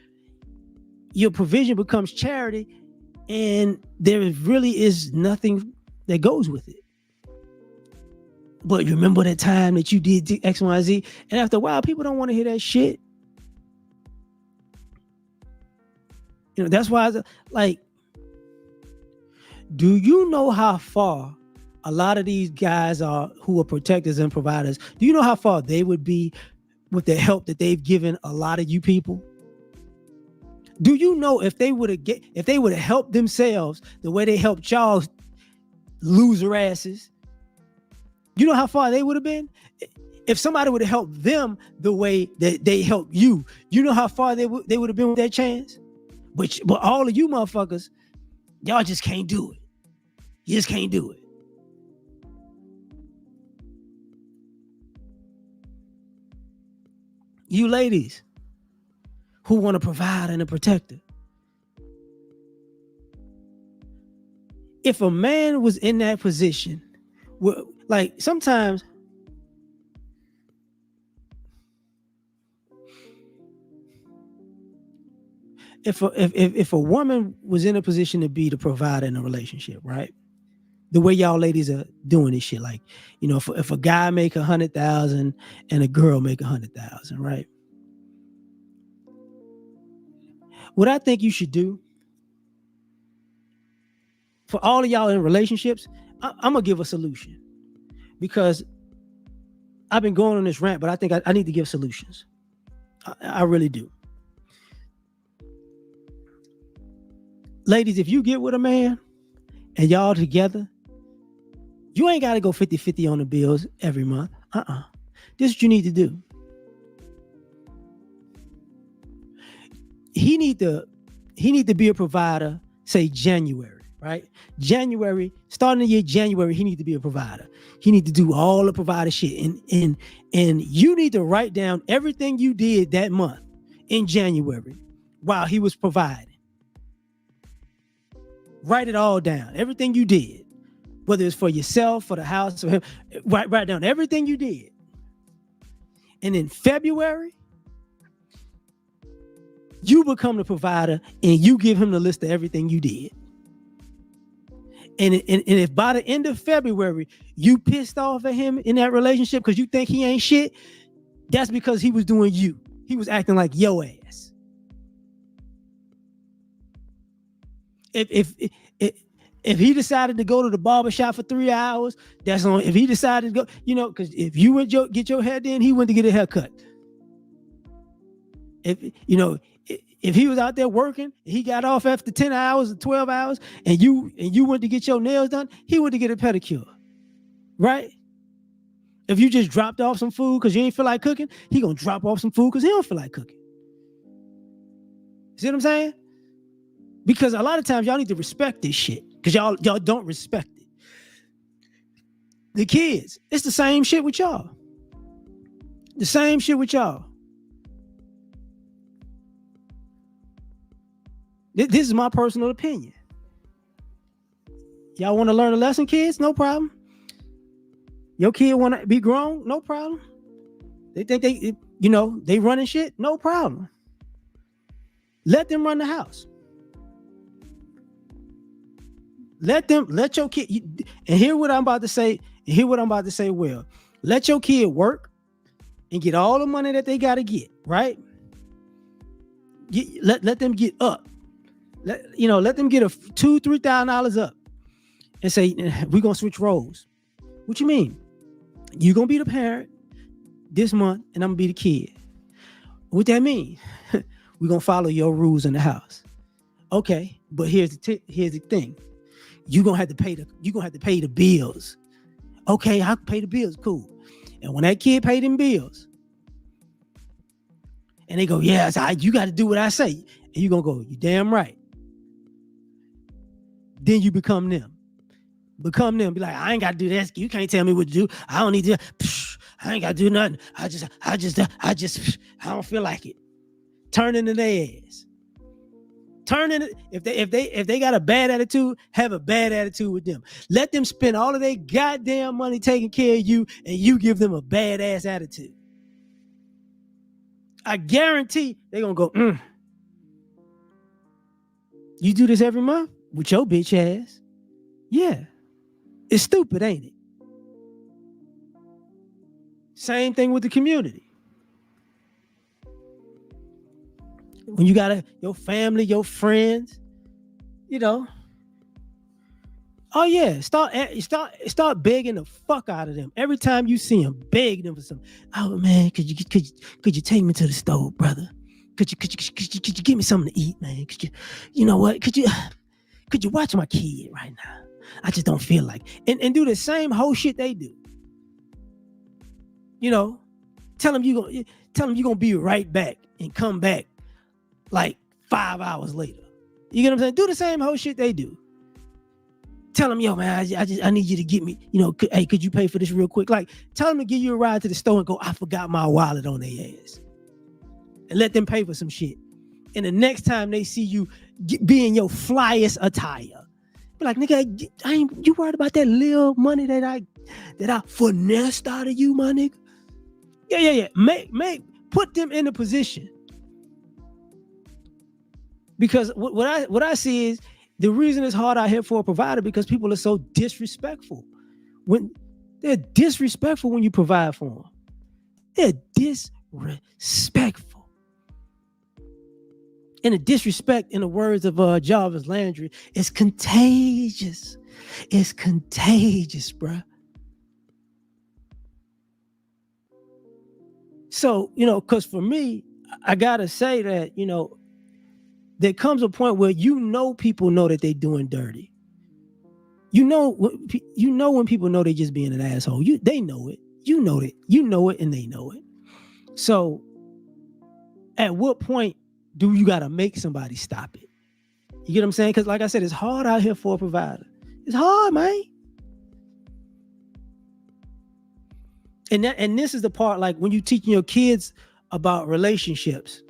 your provision becomes charity and there really is nothing that goes with it. But you remember that time that you did X, Y, Z, and after a while, people don't want to hear that shit. That's why, do you know how far a lot of these guys who are protectors and providers? Do you know how far they would be with the help that they've given a lot of you people? Do you know if they would have helped themselves the way they helped y'all loser asses? You know how far they would have been? If somebody would have helped them the way that they helped you, you know how far they would have been with that chance? But all of you motherfuckers, y'all just can't do it. You just can't do it. You ladies who want to provide and a protector. If a man was in that position, like sometimes if a woman was in a position to be the provider in a relationship, right? The way y'all ladies are doing this shit, like, if a guy make 100,000 and a girl make 100,000, right? What I think you should do for all of y'all in relationships, I'm gonna give a solution, because I've been going on this rant, but I think I need to give solutions. I really do. Ladies, if you get with a man and y'all together, you ain't got to go 50-50 on the bills every month. This is what you need to do. He need to be a provider, say January, right? Starting the year January, he need to be a provider. He need to do all the provider shit. And you need to write down everything you did that month in January while he was providing. Write it all down. Everything you did, whether it's for yourself, for the house, for him, write down everything you did. And in February, you become the provider and you give him the list of everything you did. And if by the end of February, you pissed off at him in that relationship because you think he ain't shit, that's because he was doing you. He was acting like yo ass. If he decided to go to the barbershop for 3 hours, that's on. If he decided to go, because if you went get your hair done, he went to get a haircut. If he was out there working, he got off after 10 hours or 12 hours, and you went to get your nails done, he went to get a pedicure, right? If you just dropped off some food because you ain't feel like cooking, he gonna drop off some food because he don't feel like cooking. See what I'm saying? Because a lot of times y'all need to respect this shit, because y'all don't respect it. The kids, it's the same shit with y'all. The same shit with y'all. This is my personal opinion. Y'all want to learn a lesson, kids? No problem. Your kid want to be grown? No problem. They think they running shit? No problem. Let them run the house. Let your kid, and hear what I'm about to say. Well, let your kid work and get all the money that they got to get, right? Let them get up. Let them get $2,000-$3,000 up and say, we're going to switch roles. What you mean? You're going to be the parent this month and I'm going to be the kid. What that mean? We're going to follow your rules in the house. Okay, but here's the thing. You're going to have to pay the bills. Okay, I can pay the bills. Cool. And when that kid pay them bills and they go, yeah, you got to do what I say. And you're going to go, you damn right. Then you become them. Be like, I ain't got to do that. You can't tell me what to do. I don't need to. I ain't gotta do nothing. I don't feel like it. Turning in their ass. Turning it, if they got a bad attitude, have a bad attitude with them. Let them spend all of their goddamn money taking care of you, and you give them a badass attitude. I guarantee they're gonna go, you do this every month with your bitch ass? Yeah. It's stupid, ain't it? Same thing with the community. When you got your family, your friends, you know. Oh yeah, start begging the fuck out of them. Every time you see them, beg them for something. Oh man, could you take me to the store, brother? Could you give me something to eat, man? You know what? Could you watch my kid right now? I just don't feel like. And do the same whole shit they do. You know, tell them you gonna be right back and come back like 5 hours later. You get what I'm saying? Do the same whole shit they do. Tell them, yo, man, I need you to get me, hey, could you pay for this real quick? Like, tell them to give you a ride to the store and go, I forgot my wallet on their ass. And let them pay for some shit. And the next time they see you be in your flyest attire, be like, nigga, you worried about that little money that I finessed out of you, my nigga? Yeah. Put them in a position. Because what I see is, the reason it's hard out here for a provider because people are so disrespectful. When they're disrespectful when you provide for them. They're disrespectful. And the disrespect, in the words of Jarvis Landry, is contagious. It's contagious, bruh. So, because for me, I gotta say that, there comes a point where people know that they're doing dirty. You know when people know they're just being an asshole. They know it. You know it. You know it, and they know it. So, at what point do you gotta make somebody stop it? You get what I'm saying? Because, like I said, it's hard out here for a provider. It's hard, man. And this is the part, like when you teaching your kids about relationships.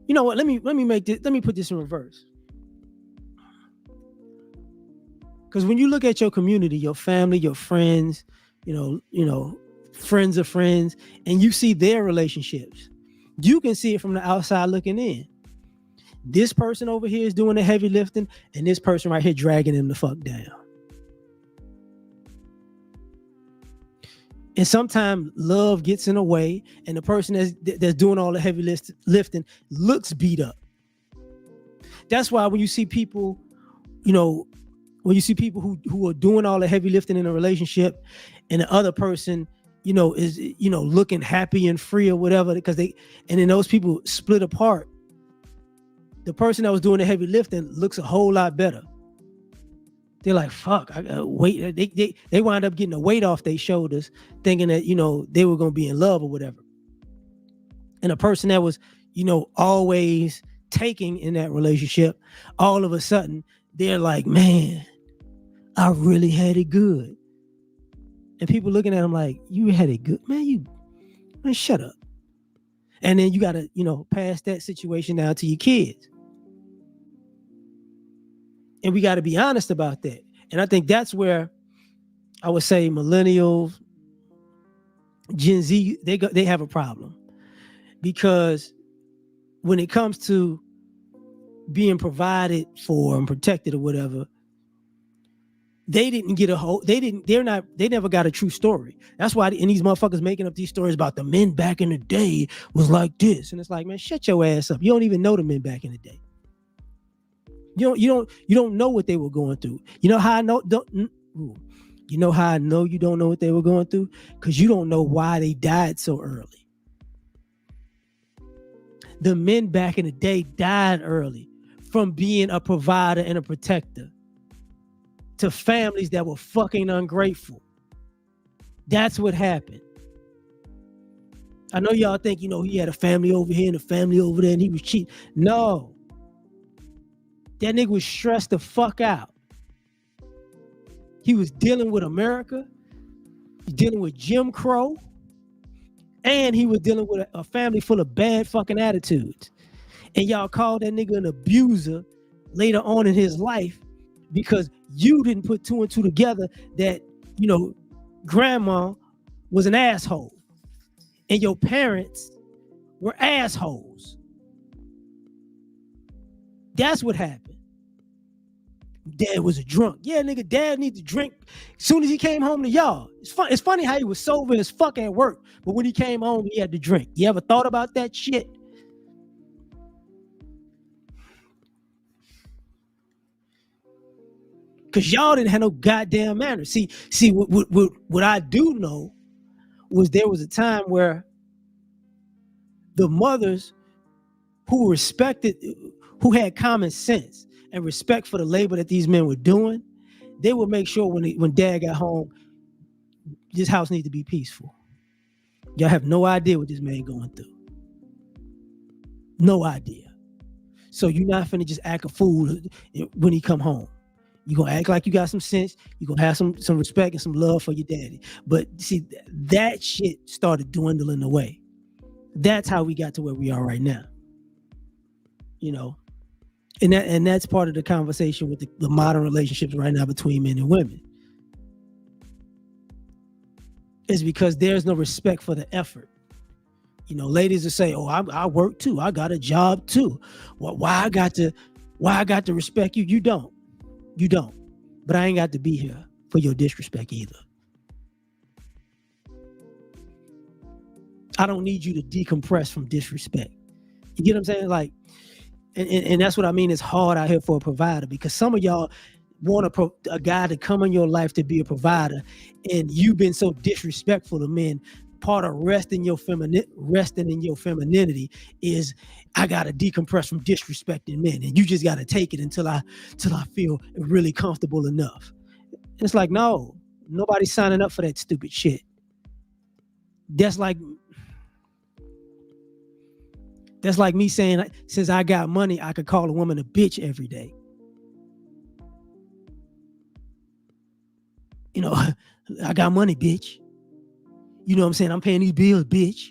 You know what? Let me put this in reverse. Because when you look at your community, your family, your friends, friends of friends, and you see their relationships, you can see it from the outside looking in. This person over here is doing the heavy lifting, and this person right here dragging them the fuck down. And sometimes love gets in the way, and the person that's doing all the heavy lifting looks beat up. That's why when you see people, who are doing all the heavy lifting in a relationship, and the other person, is looking happy and free or whatever, and then those people split apart. The person that was doing the heavy lifting looks a whole lot better. They're like, fuck, I gotta wait. They wind up getting the weight off their shoulders, thinking that, they were going to be in love or whatever. And a person that was, always taking in that relationship, all of a sudden, they're like, man, I really had it good. And people looking at them like, you had it good? Man, shut up. And then you got to, pass that situation down to your kids. And we got to be honest about that. And I think that's where I would say millennials, Gen Z, they have a problem. Because when it comes to being provided for and protected or whatever, they never got a true story. That's why and these motherfuckers making up these stories about the men back in the day was like this. And it's like, man, shut your ass up. You don't even know the men back in the day. You don't know what they were going through. You know how I know? You know how I know you don't know what they were going through? Because you don't know why they died so early. The men back in the day died early from being a provider and a protector to families that were fucking ungrateful. That's what happened. I know y'all think, he had a family over here and a family over there and he was cheating. No. That nigga was stressed the fuck out. He was dealing with America, dealing with Jim Crow. And he was dealing with a family full of bad fucking attitudes. And y'all called that nigga an abuser later on in his life because you didn't put two and two together that, you know, grandma was an asshole and your parents were assholes. That's what happened. Dad was a drunk. Yeah, nigga, dad needs to drink as soon as he came home to y'all. It's funny how he was sober as fuck at work, but when he came home, he had to drink. You ever thought about that shit? Because y'all didn't have no goddamn manners. See, what I do know was there was a time where the mothers who respected, who had common sense and respect for the labor that these men were doing, they would make sure when dad got home, this house needs to be peaceful. Y'all have no idea what this man going through. No idea. So you're not finna just act a fool when he come home. You're gonna act like you got some sense. You're gonna have some respect and some love for your daddy. But see, that shit started dwindling away. That's how we got to where we are right now. You know, and that's part of the conversation with the modern relationships right now between men and women. Is because there's no respect for the effort. You know, ladies will say, "Oh, I work too. I got a job too. Well, why I got to respect you? You don't. But I ain't got to be here for your disrespect either. I don't need you to decompress from disrespect. You get what I'm saying? Like, and that's what I mean. It's hard out here for a provider because some of y'all want a guy to come in your life to be a provider, and you've been so disrespectful to men. Part of resting in your femininity is I gotta decompress from disrespecting men, and you just gotta take it until I feel really comfortable enough. It's like, no, nobody's signing up for that stupid shit. That's like me saying, since I got money, I could call a woman a bitch every day. You know, I got money, bitch. You know what I'm saying? I'm paying these bills, bitch.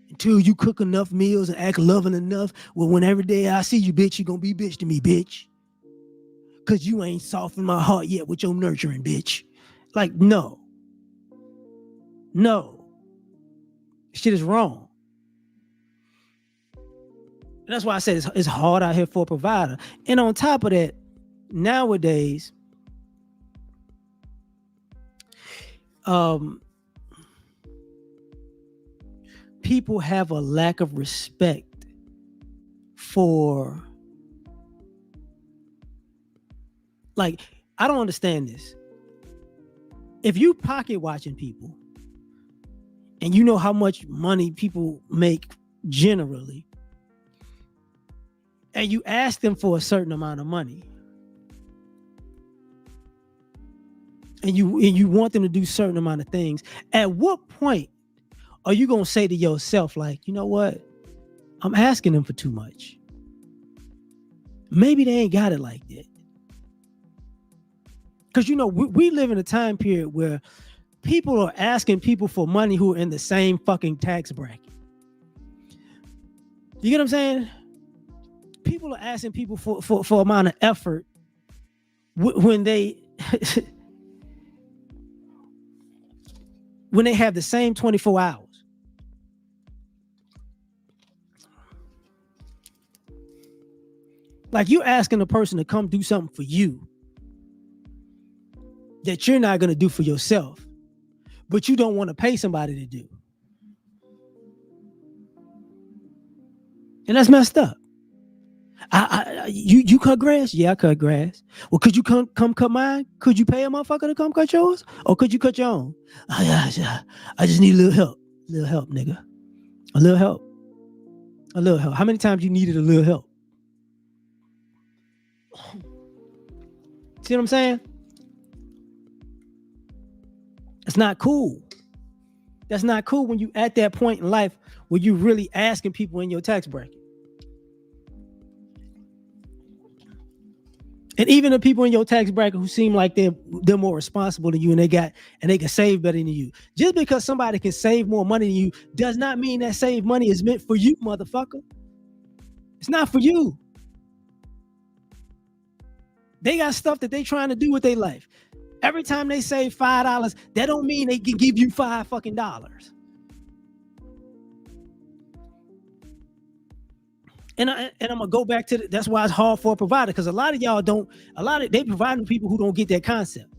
Until you cook enough meals and act loving enough, well, when every day I see you, bitch, you gonna be bitch to me, bitch. Cause you ain't softened my heart yet with your nurturing, bitch. Like, no. Shit is wrong. And that's why I said it's hard out here for a provider. And on top of that, nowadays, people have a lack of respect for, like, I don't understand this. If you pocket watching people and you know how much money people make generally, and you ask them for a certain amount of money, and you want them to do certain amount of things, at what point are you gonna say to yourself, like, you know what? I'm asking them for too much. Maybe they ain't got it like that. Because, you know, we live in a time period where people are asking people for money who are in the same fucking tax bracket. You get what I'm saying? People are asking people for amount of effort when they when they have the same 24 hours. Like, you asking a person to come do something for you that you're not going to do for yourself, but you don't want to pay somebody to do. And that's messed up. You cut grass? Yeah, I cut grass. Well, could you come cut mine? Could you pay a motherfucker to come cut yours? Or could you cut your own? I just need a little help. A little help, nigga. A little help. A little help. How many times you needed a little help? See what I'm saying? It's not cool. That's not cool when you at that point in life where you really asking people in your tax bracket. And even the people in your tax bracket who seem like they're more responsible than you and they can save better than you. Just because somebody can save more money than you does not mean that save money is meant for you, motherfucker. It's not for you. They got stuff that they trying to do with their life. Every time they save $5, that don't mean they can give you $5 fucking. And I'm gonna go back to that's why it's hard for a provider, because a lot of y'all don't. They providing people who don't get that concept.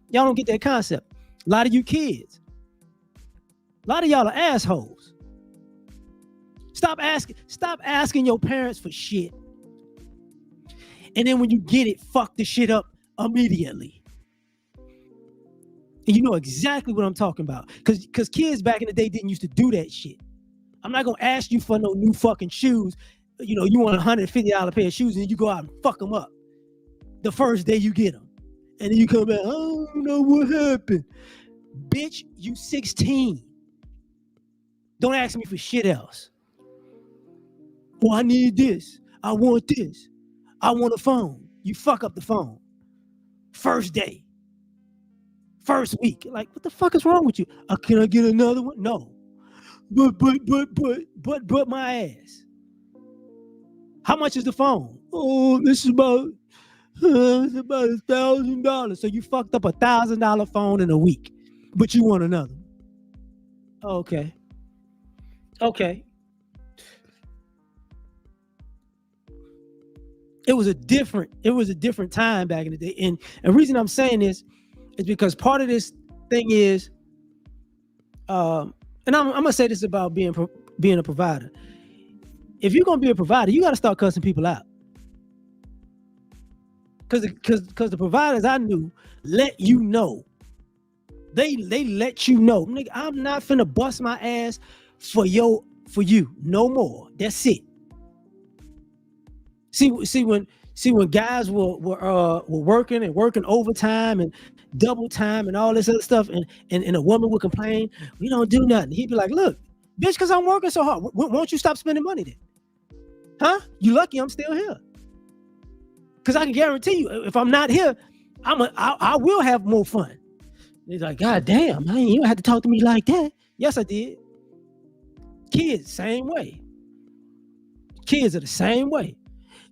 Y'all don't get that concept. A lot of you kids. A lot of y'all are assholes. Stop asking your parents for shit. And then when you get it, fuck the shit up immediately. And you know exactly what I'm talking about. Because kids back in the day didn't used to do that shit. I'm not gonna ask you for no new fucking shoes. You know, you want $150 pair of shoes and you go out and fuck them up the first day you get them. And then you come back, I don't know what happened. Bitch, you 16. Don't ask me for shit else. Oh, I need this. I want this. I want a phone. You fuck up the phone. First day. First week. Like, what the fuck is wrong with you? Can I get another one? No. But my ass. How much is the phone? Oh, this is about $1,000. So you fucked up $1,000 phone in a week, but you want another. Okay. It was a different time back in the day. And the reason I'm saying this is because part of this thing is, and I'm gonna say this about being a provider. If you're gonna be a provider, you gotta start cussing people out. Cause the providers I knew let you know. They let you know, nigga, I'm not finna bust my ass for you no more. That's it. See when guys were working overtime and double time and all this other stuff, and a woman would complain, we don't do nothing. He'd be like, look, bitch, because I'm working so hard. Won't you stop spending money then? Huh? You lucky I'm still here. Because I can guarantee you, if I'm not here, I will have more fun. He's like, God damn, man, you don't have to talk to me like that. Yes, I did. Kids, same way. Kids are the same way.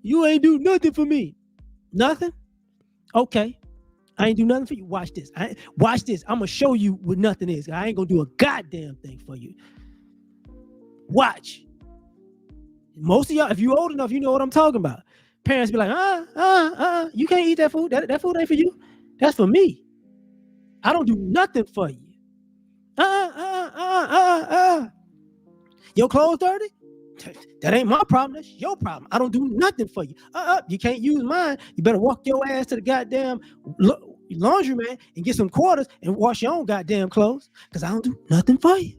You ain't do nothing for me. Nothing? Okay. I ain't do nothing for you. Watch this. Watch this. I'm going to show you what nothing is. I ain't going to do a goddamn thing for you. Watch. Most of y'all, if you're old enough, you know what I'm talking about. Parents be like, you can't eat that food. That food ain't for you. That's for me. I don't do nothing for you. Your clothes dirty? That ain't my problem. That's your problem. I don't do nothing for you. You can't use mine. You better walk your ass to the goddamn laundromat and get some quarters and wash your own goddamn clothes, because I don't do nothing for you.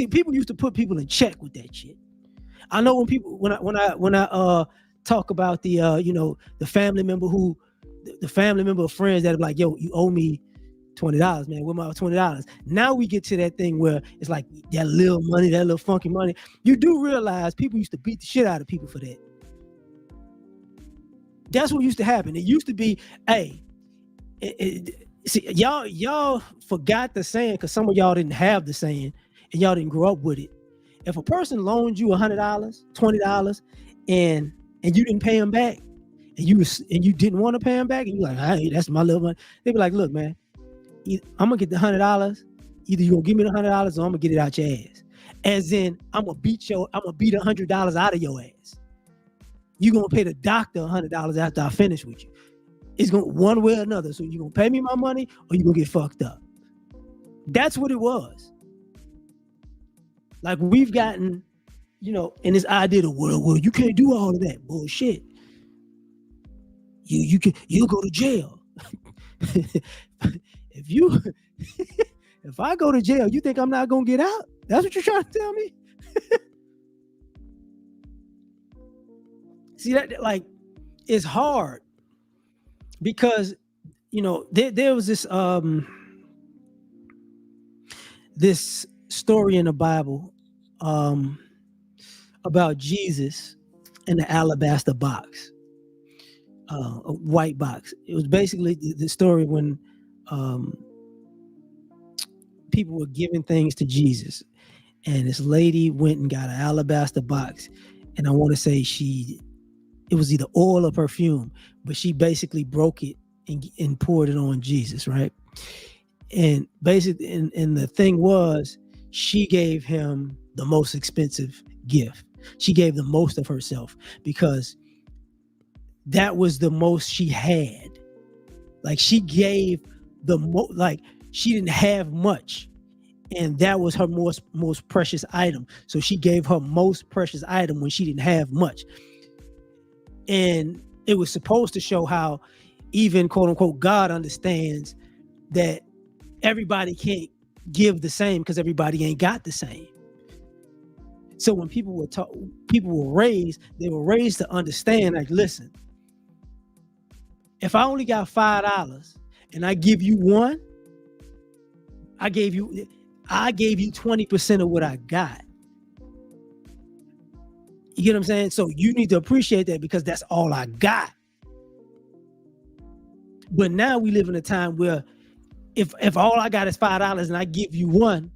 People used to put people in check with that shit. I know when I talk about the the family member of friends that are like, yo, you owe me $20, man. Where my $20? Now we get to that thing where it's like that little money, that little funky money. You do realize people used to beat the shit out of people for that. That's what used to happen. It used to be, hey, see, y'all forgot the saying because some of y'all didn't have the saying and y'all didn't grow up with it. If a person loaned you $100, $20, and you didn't pay them back, and you didn't want to pay them back, and you're like, hey, that's my little money. They be like, look, man, I'm gonna get the $100. Either you gonna give me the $100 or I'm gonna get it out your ass. As in, I'm gonna beat $100 out of your ass. You gonna pay the doctor $100 after I finish with you. It's going one way or another. So you gonna pay me my money or you gonna get fucked up. That's what it was. Like we've gotten, in this idea of well, you can't do all of that bullshit. You'll go to jail. If I go to jail, you think I'm not gonna get out? That's what you're trying to tell me? See that, like, it's hard because there was this story in the Bible about Jesus, in the alabaster box, a white box. It was basically the story when people were giving things to Jesus, and this lady went and got an alabaster box, and I want to say it was either oil or perfume, but she basically broke it and poured it on Jesus, right? And basically, and the thing was, she gave him the most expensive gift. She gave the most of herself because that was the most she had. Like she gave the most, like she didn't have much, and that was her most precious item. So she gave her most precious item when she didn't have much. And it was supposed to show how even quote unquote God understands that everybody can't give the same because everybody ain't got the same. So when people were raised, they were raised to understand, like, listen, if I only got $5 and I give you one, I gave you 20% of what I got. You get what I'm saying? So you need to appreciate that because that's all I got. But now we live in a time where if all I got is $5 and I give you one,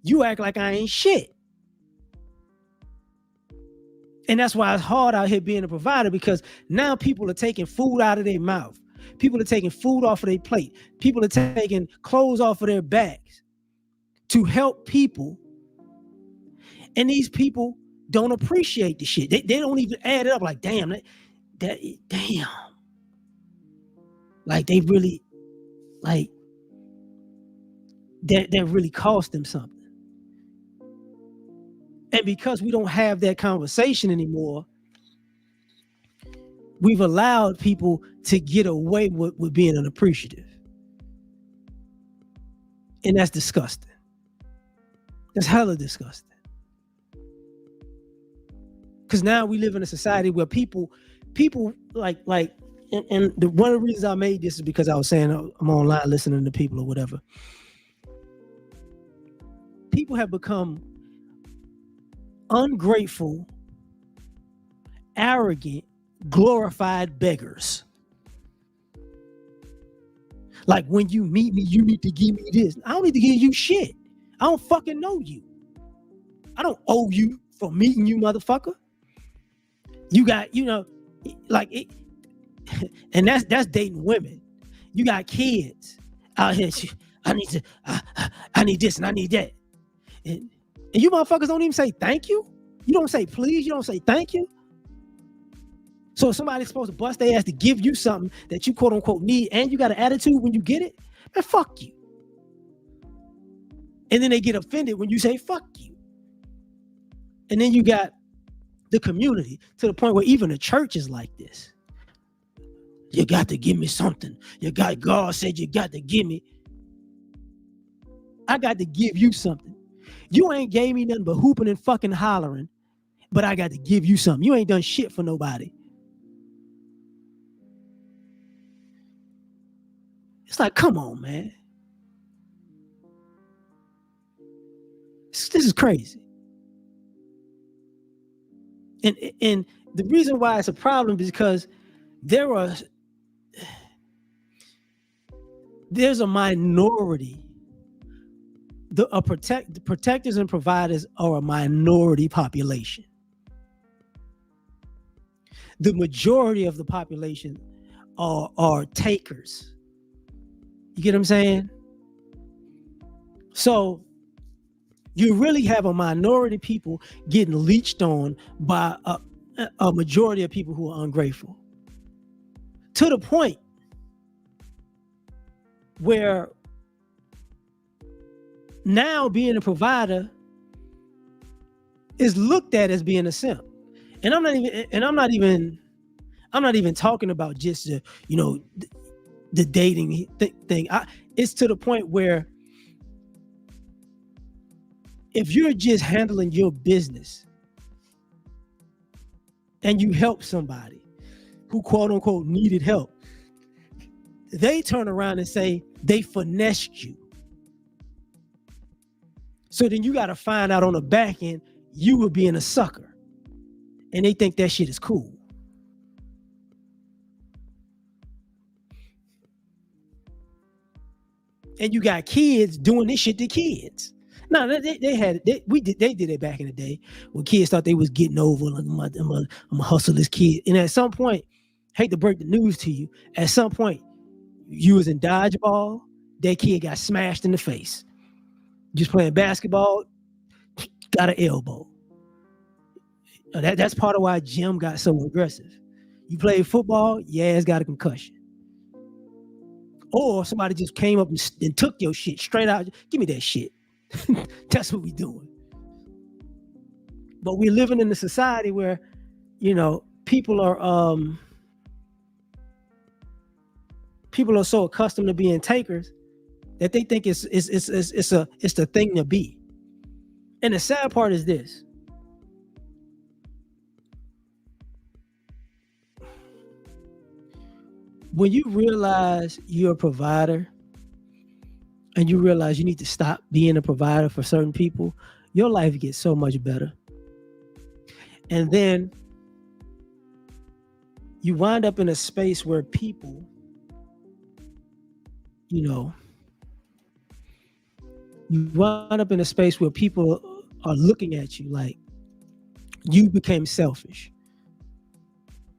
you act like I ain't shit. And that's why it's hard out here being a provider, because now people are taking food out of their mouth. People are taking food off of their plate. People are taking clothes off of their backs to help people. And these people don't appreciate the shit. They don't even add it up like, damn. Like they really, like, that really cost them something. And because we don't have that conversation anymore, we've allowed people to get away with being unappreciative. And that's disgusting. That's hella disgusting. Because now we live in a society where people like, and one of the reasons I made this is because I was saying I'm online listening to people or whatever. People have become ungrateful, arrogant, glorified beggars. Like, when you meet me, you need to give me this. I don't need to give you shit. I don't fucking know you. I don't owe you for meeting you, motherfucker. You got, like it, and that's dating women. You got kids out here. I need this and I need that. And you motherfuckers don't even say thank you. You don't say please. You don't say thank you. So if somebody's supposed to bust their ass to give you something that you quote unquote need, and you got an attitude when you get it, man, fuck you. And then they get offended when you say fuck you. And then you got the community to the point where even the church is like this. You got to give me something. God said you got to give me. I got to give you something. You ain't gave me nothing but hooping and fucking hollering, but I got to give you something. You ain't done shit for nobody. It's like, come on, man. This is crazy. And the reason why it's a problem is because there's a minority. The protectors and providers are a minority population. The majority of the population are takers. You get what I'm saying? So you really have a minority of people getting leeched on by a majority of people who are ungrateful. To the point where now being a provider is looked at as being a simp. And I'm not even talking about just the dating thing. It's to the point where if you're just handling your business and you help somebody who quote unquote needed help, they turn around and say they finessed you. So then you got to find out on the back end you were being a sucker. and they think that shit is cool. And you got kids doing this shit to kids. No, they had they did it back in the day when kids thought they was getting over. Like, I'm a hustle this kid, and at some point, hate to break the news to you, at some point, you was in dodgeball, that kid got smashed in the face. Just playing basketball, got an elbow. That's part of why Jim got so aggressive. You play football, yeah, it's got a concussion. Or somebody just came up and took your shit straight out. Give me that shit. That's what we doing. But we're living in a society where, people are so accustomed to being takers that they think it's the thing to be. And the sad part is this. When you realize you're a provider and you realize you need to stop being a provider for certain people, your life gets so much better. And then you wind up in a space where people, you wind up in a space where people are looking at you like you became selfish.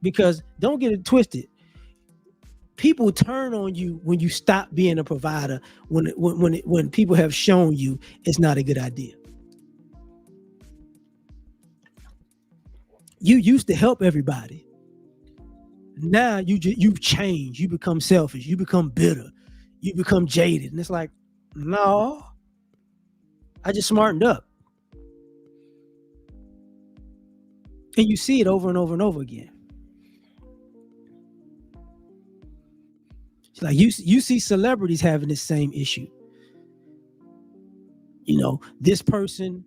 Because don't get it twisted. People turn on you when you stop being a provider, when people have shown you it's not a good idea. You used to help everybody. Now you've changed. You become selfish. You become bitter. You become jaded. And it's like, no, I just smartened up. And you see it over and over and over again. It's like you see celebrities having this same issue. This person,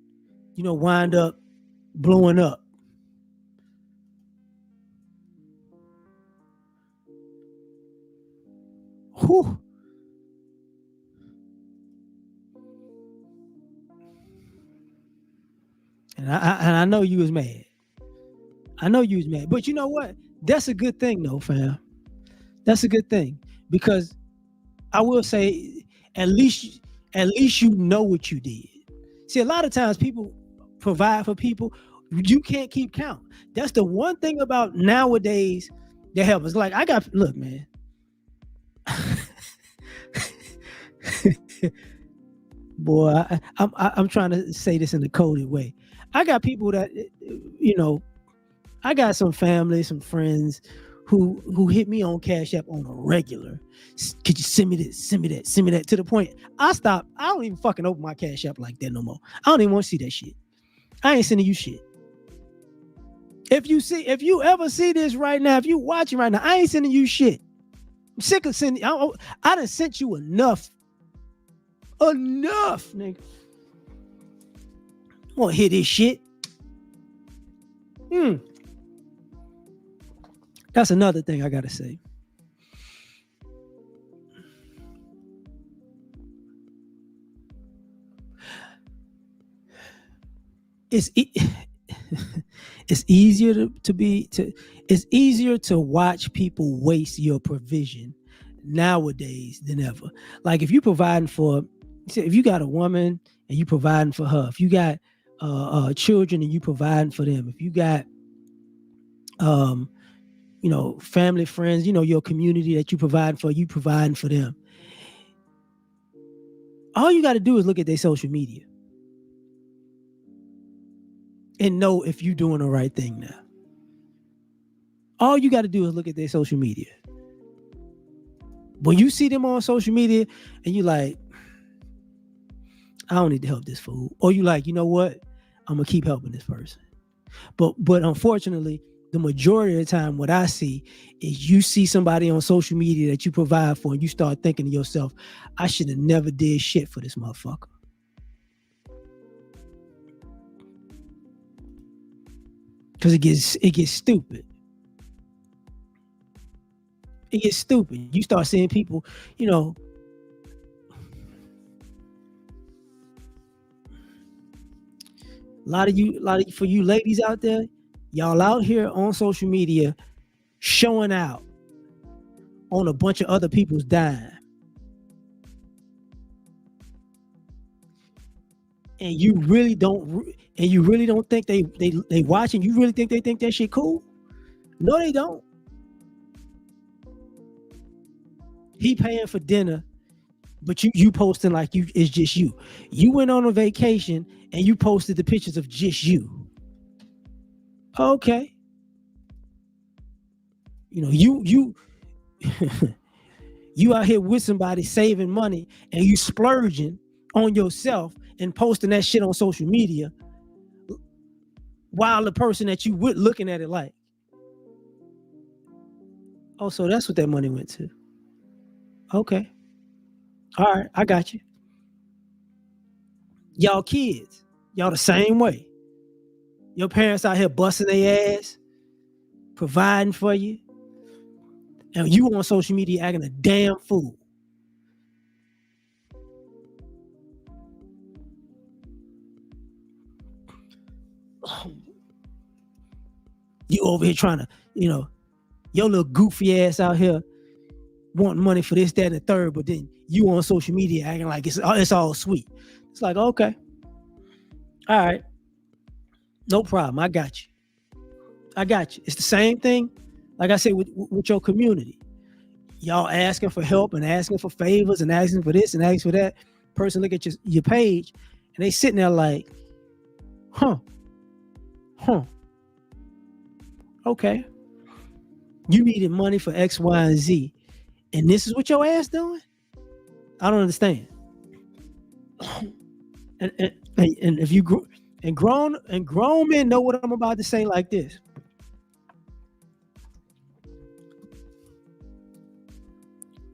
wind up blowing up. Whew. And I know you was mad. I know you was mad. But you know what? That's a good thing though, fam. That's a good thing. Because I will say, at least you know what you did. See, a lot of times people provide for people, you can't keep count. That's the one thing about nowadays that helps. Like look, man. Boy, I'm trying to say this in a coded way. I got people that, I got some family, some friends who hit me on Cash App on a regular. Could you send me this, send me that, send me that, to the point I don't even fucking open my Cash App like that no more. I don't even want to see that shit. I ain't sending you shit. If you ever see this right now, if you watching right now, I ain't sending you shit. I'm sick of sending. I done sent you enough, nigga. Want to hear this shit? That's another thing I gotta say. It's easier it's easier to watch people waste your provision nowadays than ever. Like if you got a woman and you providing for her, if you got children and you providing for them, if you got family, friends, your community that you providing for them. All you got to do is look at their social media and know if you're doing the right thing now. All you got to do is look at their social media. When you see them on social media and you like, I don't need to help this fool. Or you like, you know what? I'm going to keep helping this person. But unfortunately, the majority of the time, what I see is you see somebody on social media that you provide for and you start thinking to yourself, I should have never did shit for this motherfucker. Because it gets stupid. It gets stupid. You start seeing people, for you ladies out there, Y'all out here on social media showing out on a bunch of other people's dime. And you really don't think they watching. You really think they think that shit cool? No, they don't. He paying for dinner, but you posting like it's just you. You went on a vacation and you posted the pictures of just you. Okay. You know, you you out here with somebody saving money and you splurging on yourself and posting that shit on social media while the person that you with looking at it like, oh, so that's what that money went to. Okay. All right, I got you. Y'all kids, y'all the same way. Your parents out here busting their ass, providing for you, and you on social media acting a damn fool. You over here trying to, your little goofy ass out here wanting money for this, that, and the third, but then you on social media acting like it's all sweet. It's like, okay, all right, no problem. I got you. It's the same thing, like I said, with your community. Y'all asking for help and asking for favors and asking for this and asking for that. Person look at your page and they sitting there like, huh, okay. You needed money for X, Y, and Z, and this is what your ass doing? I don't understand. And if you grown men know what I'm about to say like this.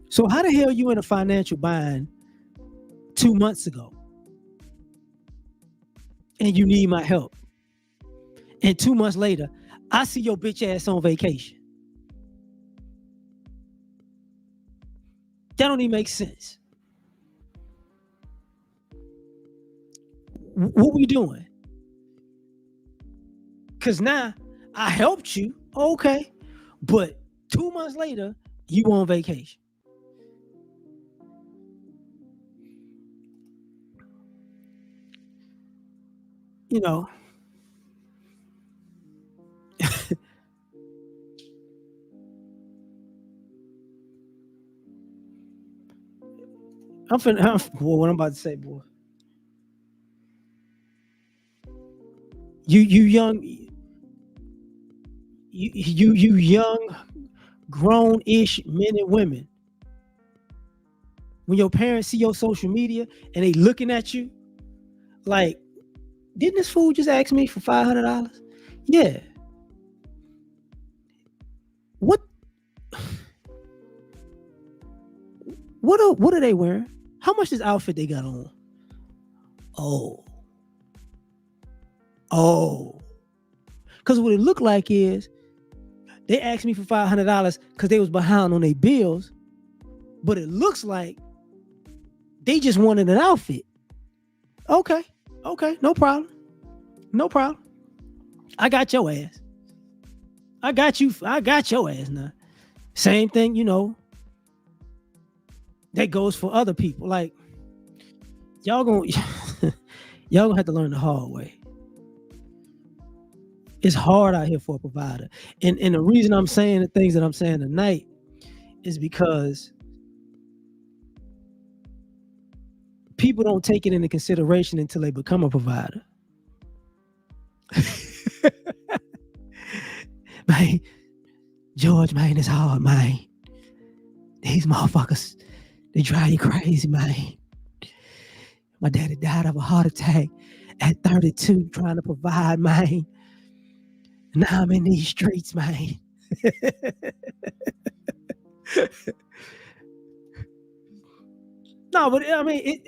So how the hell you in a financial bind 2 months ago and you need my help? And 2 months later, I see your bitch ass on vacation. That don't even make sense. What we doing? Because now I helped you, okay, but 2 months later, you on vacation. You know, boy, what I'm about to say, boy. You young, you young, grown-ish men and women. When your parents see your social media and they looking at you like, didn't this fool just ask me for $500? Yeah. What are they wearing? How much this outfit they got on? Oh. Because what it looked like is they asked me for $500 because they was behind on their bills, but it looks like they just wanted an outfit. Okay, no problem. I got your ass. I got your ass now. Same thing, that goes for other people. Like, y'all gonna have to learn the hard way. It's hard out here for a provider. And the reason I'm saying the things that I'm saying tonight is because people don't take it into consideration until they become a provider. Man, George, man, it's hard, man. These motherfuckers, they drive you crazy, man. My daddy died of a heart attack at 32 trying to provide, man. Now I'm in these streets, man. No, but I mean,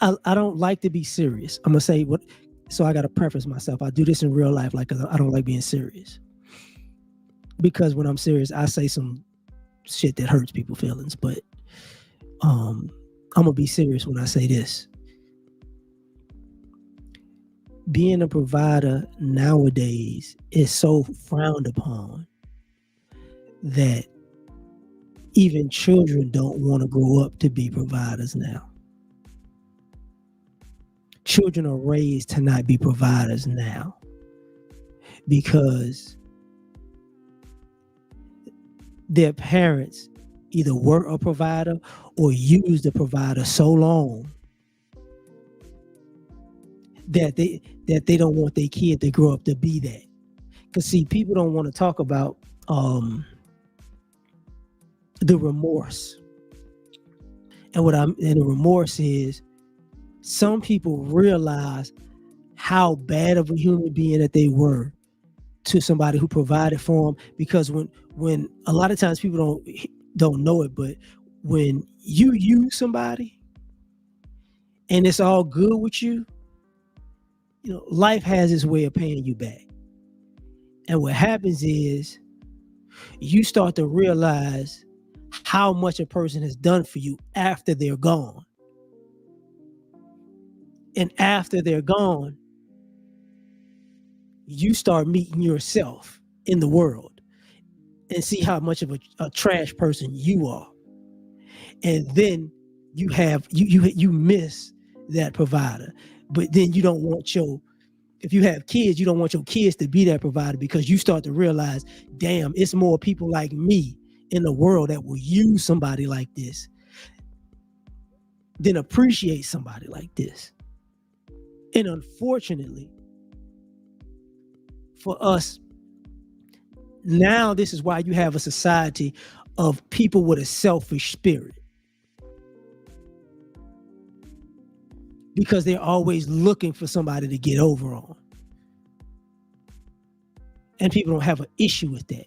I don't like to be serious. I'm gonna say what, so I gotta preface myself. I do this in real life, like, I don't like being serious. Because when I'm serious, I say some shit that hurts people's feelings. But I'm gonna be serious when I say this. being a provider nowadays is so frowned upon that even children don't want to grow up to be providers now. Children are raised to not be providers now because their parents either were a provider or used the provider so long that they don't want their kid to grow up to be that. Because see, people don't want to talk about the remorse. And the remorse is some people realize how bad of a human being that they were to somebody who provided for them. Because when a lot of times people don't know it, but when you use somebody and it's all good with you, life has its way of paying you back. And what happens is you start to realize how much a person has done for you after they're gone. And after they're gone, you start meeting yourself in the world and see how much of a trash person you are. And then you miss that provider. But then you don't want if you have kids, you don't want your kids to be that provider, because you start to realize, damn, it's more people like me in the world that will use somebody like this than appreciate somebody like this. And unfortunately for us, now this is why you have a society of people with a selfish spirit. Because they're always looking for somebody to get over on. And people don't have an issue with that.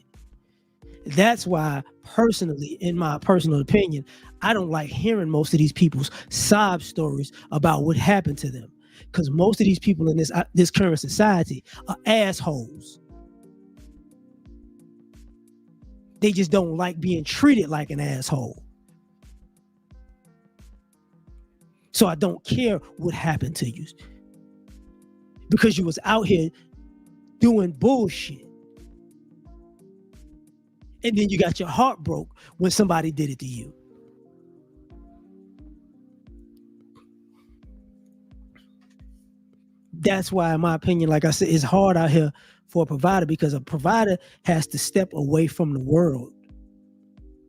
That's why, personally, in my personal opinion, I don't like hearing most of these people's sob stories about what happened to them. Because most of these people in this current society are assholes. They just don't like being treated like an asshole. So I don't care what happened to you, because you was out here doing bullshit. And then you got your heart broke when somebody did it to you. That's why, in my opinion, like I said, it's hard out here for a provider, because a provider has to step away from the world.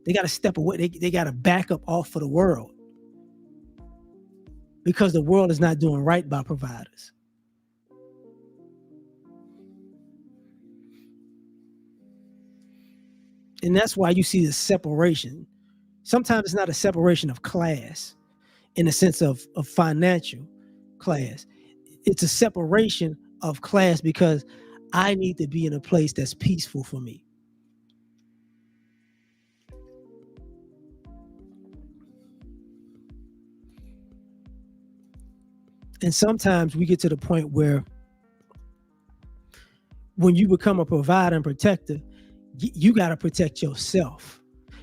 They got to step away. They got to back up off of the world, because the world is not doing right by providers. And that's why you see the separation. Sometimes it's not a separation of class in the sense of financial class. It's a separation of class because I need to be in a place that's peaceful for me. And sometimes we get to the point where when you become a provider and protector, you got to protect yourself.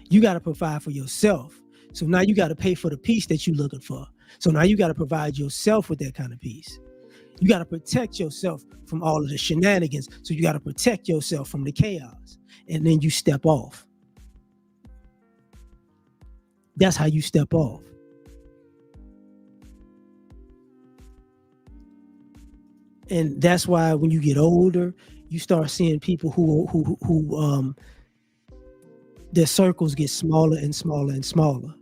You got to provide for yourself. So now you got to pay for the peace that you're looking for. So now you got to provide yourself with that kind of peace. You got to protect yourself from all of the shenanigans. So you got to protect yourself from the chaos. And then you step off. That's how you step off. And that's why when you get older, you start seeing people who their circles get smaller and smaller and smaller.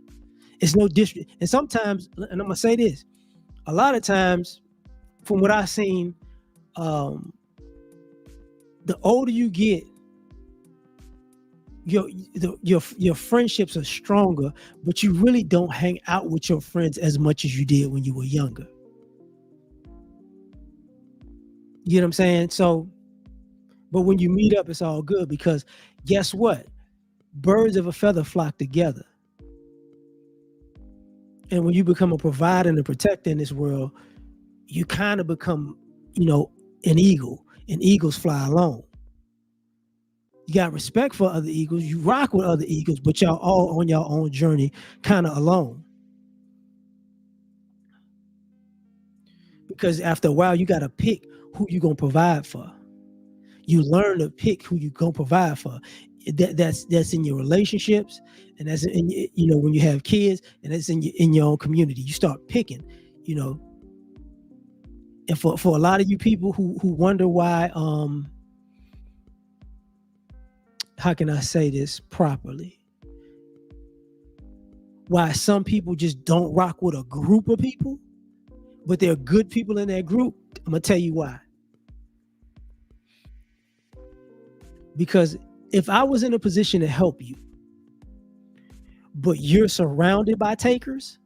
It's no district. And sometimes, and I'm gonna say this, a lot of times, from what I've seen, the older you get, your friendships are stronger, but you really don't hang out with your friends as much as you did when you were younger. You know what I'm saying? So, but when you meet up, it's all good, because guess what? Birds of a feather flock together. And when you become a provider and a protector in this world, you kind of become, an eagle, and eagles fly alone. You got respect for other eagles. You rock with other eagles, but y'all all on your own journey, kind of alone. Because after a while, you got to pick who you're going to provide for. You learn to pick who you're going to provide for. That's in your relationships, and that's in, when you have kids, and that's in your own community. You start picking, and for a lot of you people who wonder why, how can I say this properly? Why some people just don't rock with a group of people, but they're good people in that group. I'm gonna tell you why. Because if I was in a position to help you, but you're surrounded by takers,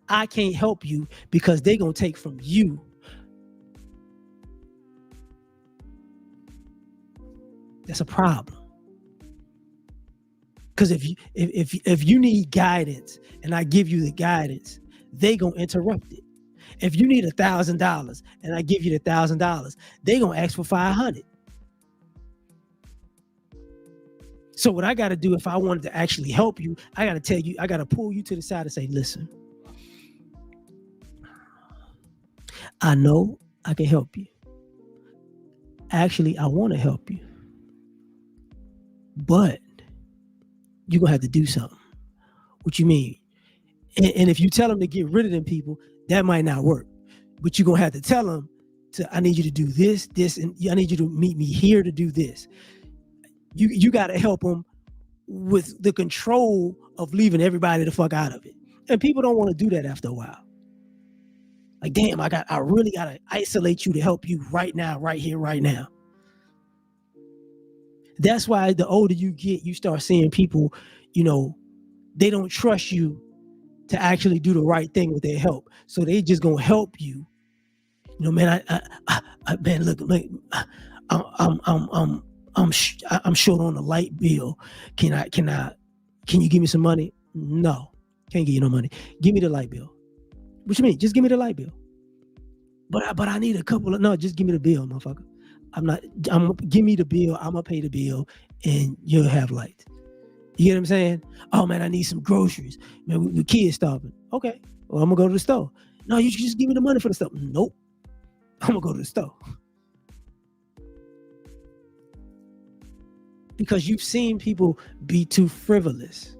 I can't help you because they're gonna take from you. That's a problem. Because if you need guidance and I give you the guidance, they gonna interrupt it. If you need $1,000 and I give you the $1,000, they gonna ask for 500. So what I got to do, if I wanted to actually help you, I got to tell you, I got to pull you to the side and say, listen, I know I can help you. Actually, I want to help you, but you're gonna have to do something. What you mean? And if you tell them to get rid of them people, that might not work. But you're gonna have to tell them I need you to do this, and I need you to meet me here to do this. You got to help them with the control of leaving everybody the fuck out of it. And people don't want to do that after a while. Like, damn, I really got to isolate you to help you right now, right here, right now. That's why the older you get, you start seeing people, they don't trust you to actually do the right thing with their help. So they just gonna help you. Man, man, look, I'm short on the light bill. Can you give me some money? No, can't give you no money. Give me the light bill. What you mean? Just give me the light bill. But I need a couple of, no, just give me the bill, motherfucker. Give me the bill. I'm gonna pay the bill and you'll have light. You get what I'm saying? Oh man, I need some groceries. Man, the kids starving. Okay, well, I'm gonna go to the store. No, you just give me the money for the stuff. Nope, I'm gonna go to the store. Because you've seen people be too frivolous.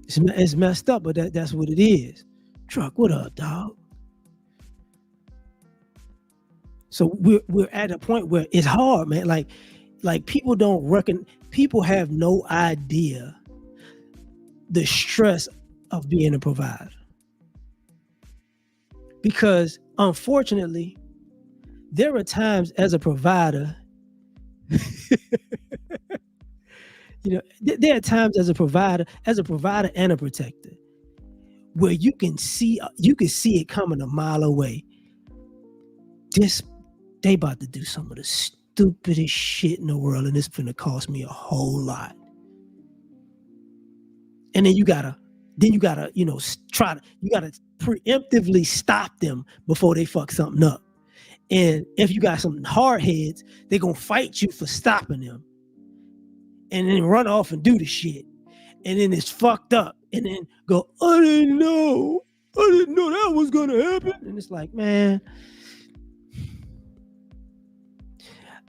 It's messed up, but that's what it is. Truck, what up, dog? So we're at a point where it's hard, man. Like people don't reckon. People have no idea the stress of being a provider. Because unfortunately, there are times as a provider, there are times as a provider and a protector, where you can see it coming a mile away. They about to do some of the stupidest shit in the world, and it's gonna cost me a whole lot. And then you gotta preemptively stop them before they fuck something up. And if you got some hard heads, they're gonna fight you for stopping them, and then run off and do the shit, and then it's fucked up, and then go, I didn't know that was gonna happen. And it's like, man,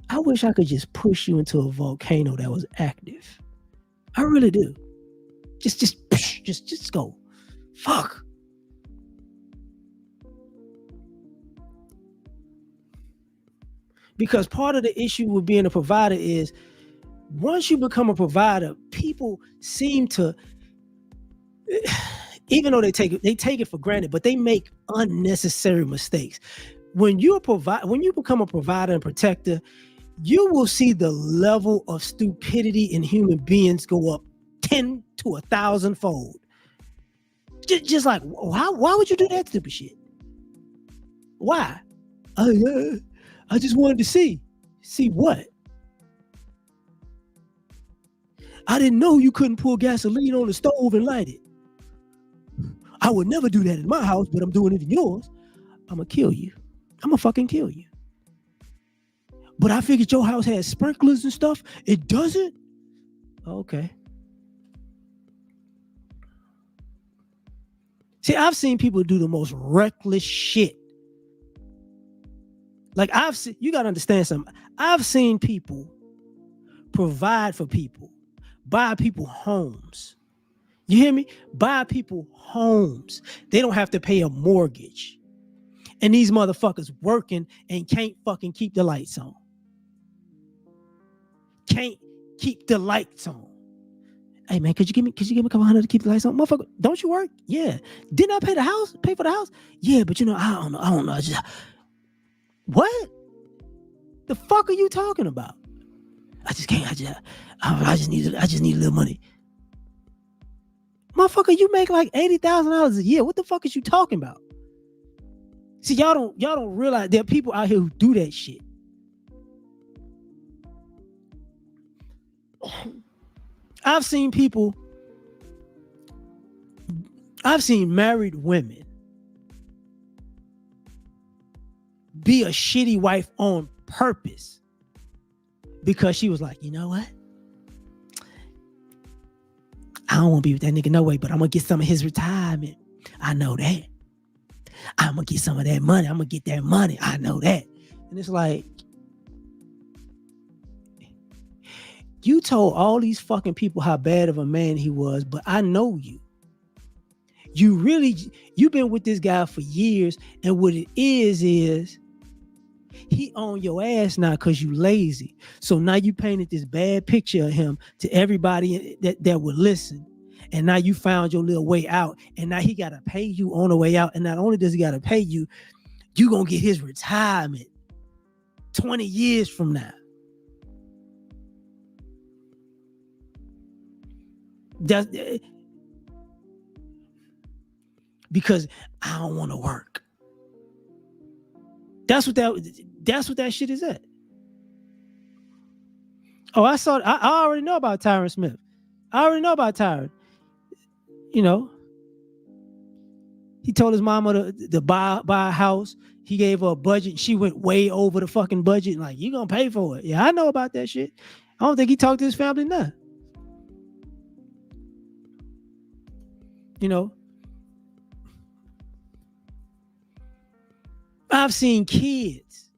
I wish I could just push you into a volcano that was active. I really do. Just go. Fuck. Because part of the issue with being a provider is, once you become a provider, people seem to, even though they take it for granted, but they make unnecessary mistakes. When you become a provider and protector, you will see the level of stupidity in human beings go up 10 to 1,000 fold. Just like, why would you do that stupid shit? Why? I just wanted to see what? I didn't know you couldn't pour gasoline on the stove and light it. I would never do that in my house, but I'm doing it in yours. I'm gonna kill you. I'm gonna fucking kill you. But I figured your house has sprinklers and stuff. It doesn't? Okay. See, I've seen people do the most reckless shit. Like you gotta understand something. I've seen people provide for people, buy people homes. You hear me? Buy people homes. They don't have to pay a mortgage. And these motherfuckers working and can't fucking keep the lights on. Can't keep the lights on. Hey man, could you give me a couple hundred to keep the lights on? Motherfucker, don't you work? Yeah. Didn't I pay for the house? Yeah, but I don't know. What? The fuck are you talking about? I just can't. I just need a little money. Motherfucker, you make like $80,000 a year. What the fuck is you talking about? See, y'all don't realize there are people out here who do that shit. I've seen married women be a shitty wife on purpose because she was like, you know what? I don't want to be with that nigga no way, but I'm going to get some of his retirement. I know that. I'm going to get some of that money. I'm going to get that money. I know that. And it's like, you told all these fucking people how bad of a man he was, but I know you. You've been with this guy for years, and what it is he on your ass now because you lazy. So now you painted this bad picture of him to everybody that would listen. And now you found your little way out. And now he got to pay you on the way out. And not only does he got to pay you, you going to get his retirement 20 years from now. That's because I don't want to work. That's what that shit is at. Oh, I already know about Tyron Smith. I already know about Tyron. He told his mama to buy a house. He gave her a budget. She went way over the fucking budget. Like, you gonna pay for it. Yeah, I know about that shit. I don't think he talked to his family now. I've seen kids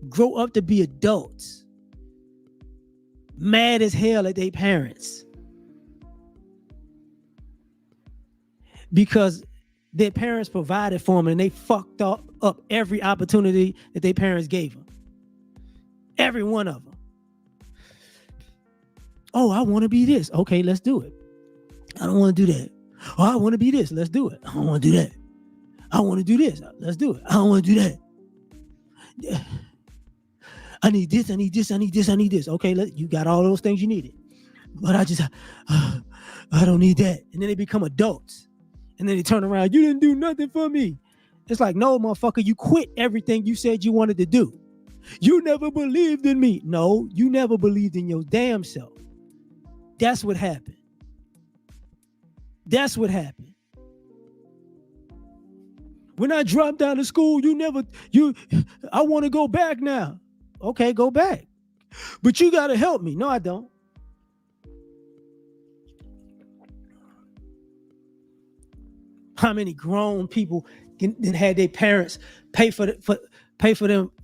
grow up to be adults, mad as hell at their parents because their parents provided for them and they fucked up every opportunity that their parents gave them. Every one of them. Oh, I want to be this. Okay, let's do it. I don't want to do that. Oh, I want to be this. Let's do it. I don't want to do that. I want to do this. Let's do it. I don't want to do that. Yeah. I need this. I need this. I need this. I need this. Okay, you got all those things you needed. But I don't need that. And then they become adults. And then they turn around. You didn't do nothing for me. It's like, no, motherfucker, you quit everything you said you wanted to do. You never believed in me. No, you never believed in your damn self. That's what happened. That's what happened. When I dropped out of school, I want to go back now. Okay, go back. But you got to help me. No, I don't. How many grown people had their parents pay for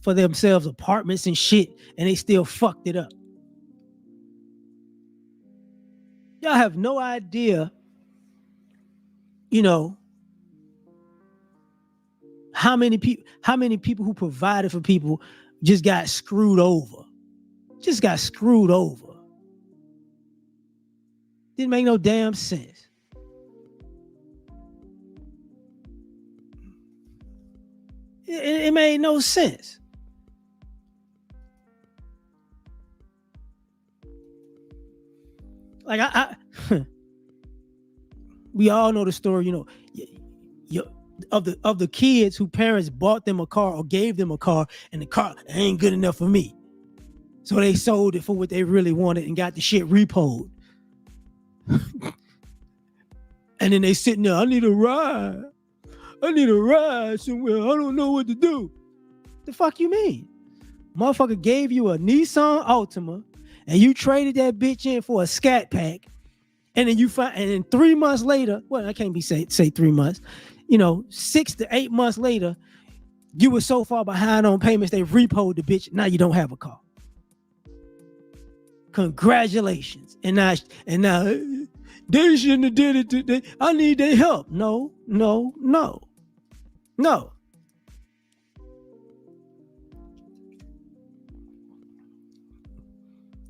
themselves apartments and shit, and they still fucked it up? Y'all have no idea, how many people who provided for people just got screwed over. Didn't make no damn sense. It made no sense. Like we all know the story, of the kids who parents bought them a car or gave them a car, and the car ain't good enough for me. So they sold it for what they really wanted and got the shit repoed. And then they sitting there, I need a ride somewhere. I don't know what to do. The fuck you mean? Motherfucker gave you a Nissan Altima and you traded that bitch in for a scat pack, and then you find, and then 3 months later, well, I can't be say 3 months, 6 to 8 months later, you were so far behind on payments they repoed the bitch. Now you don't have a car. Congratulations. And now they shouldn't have did it today. I need their help. No.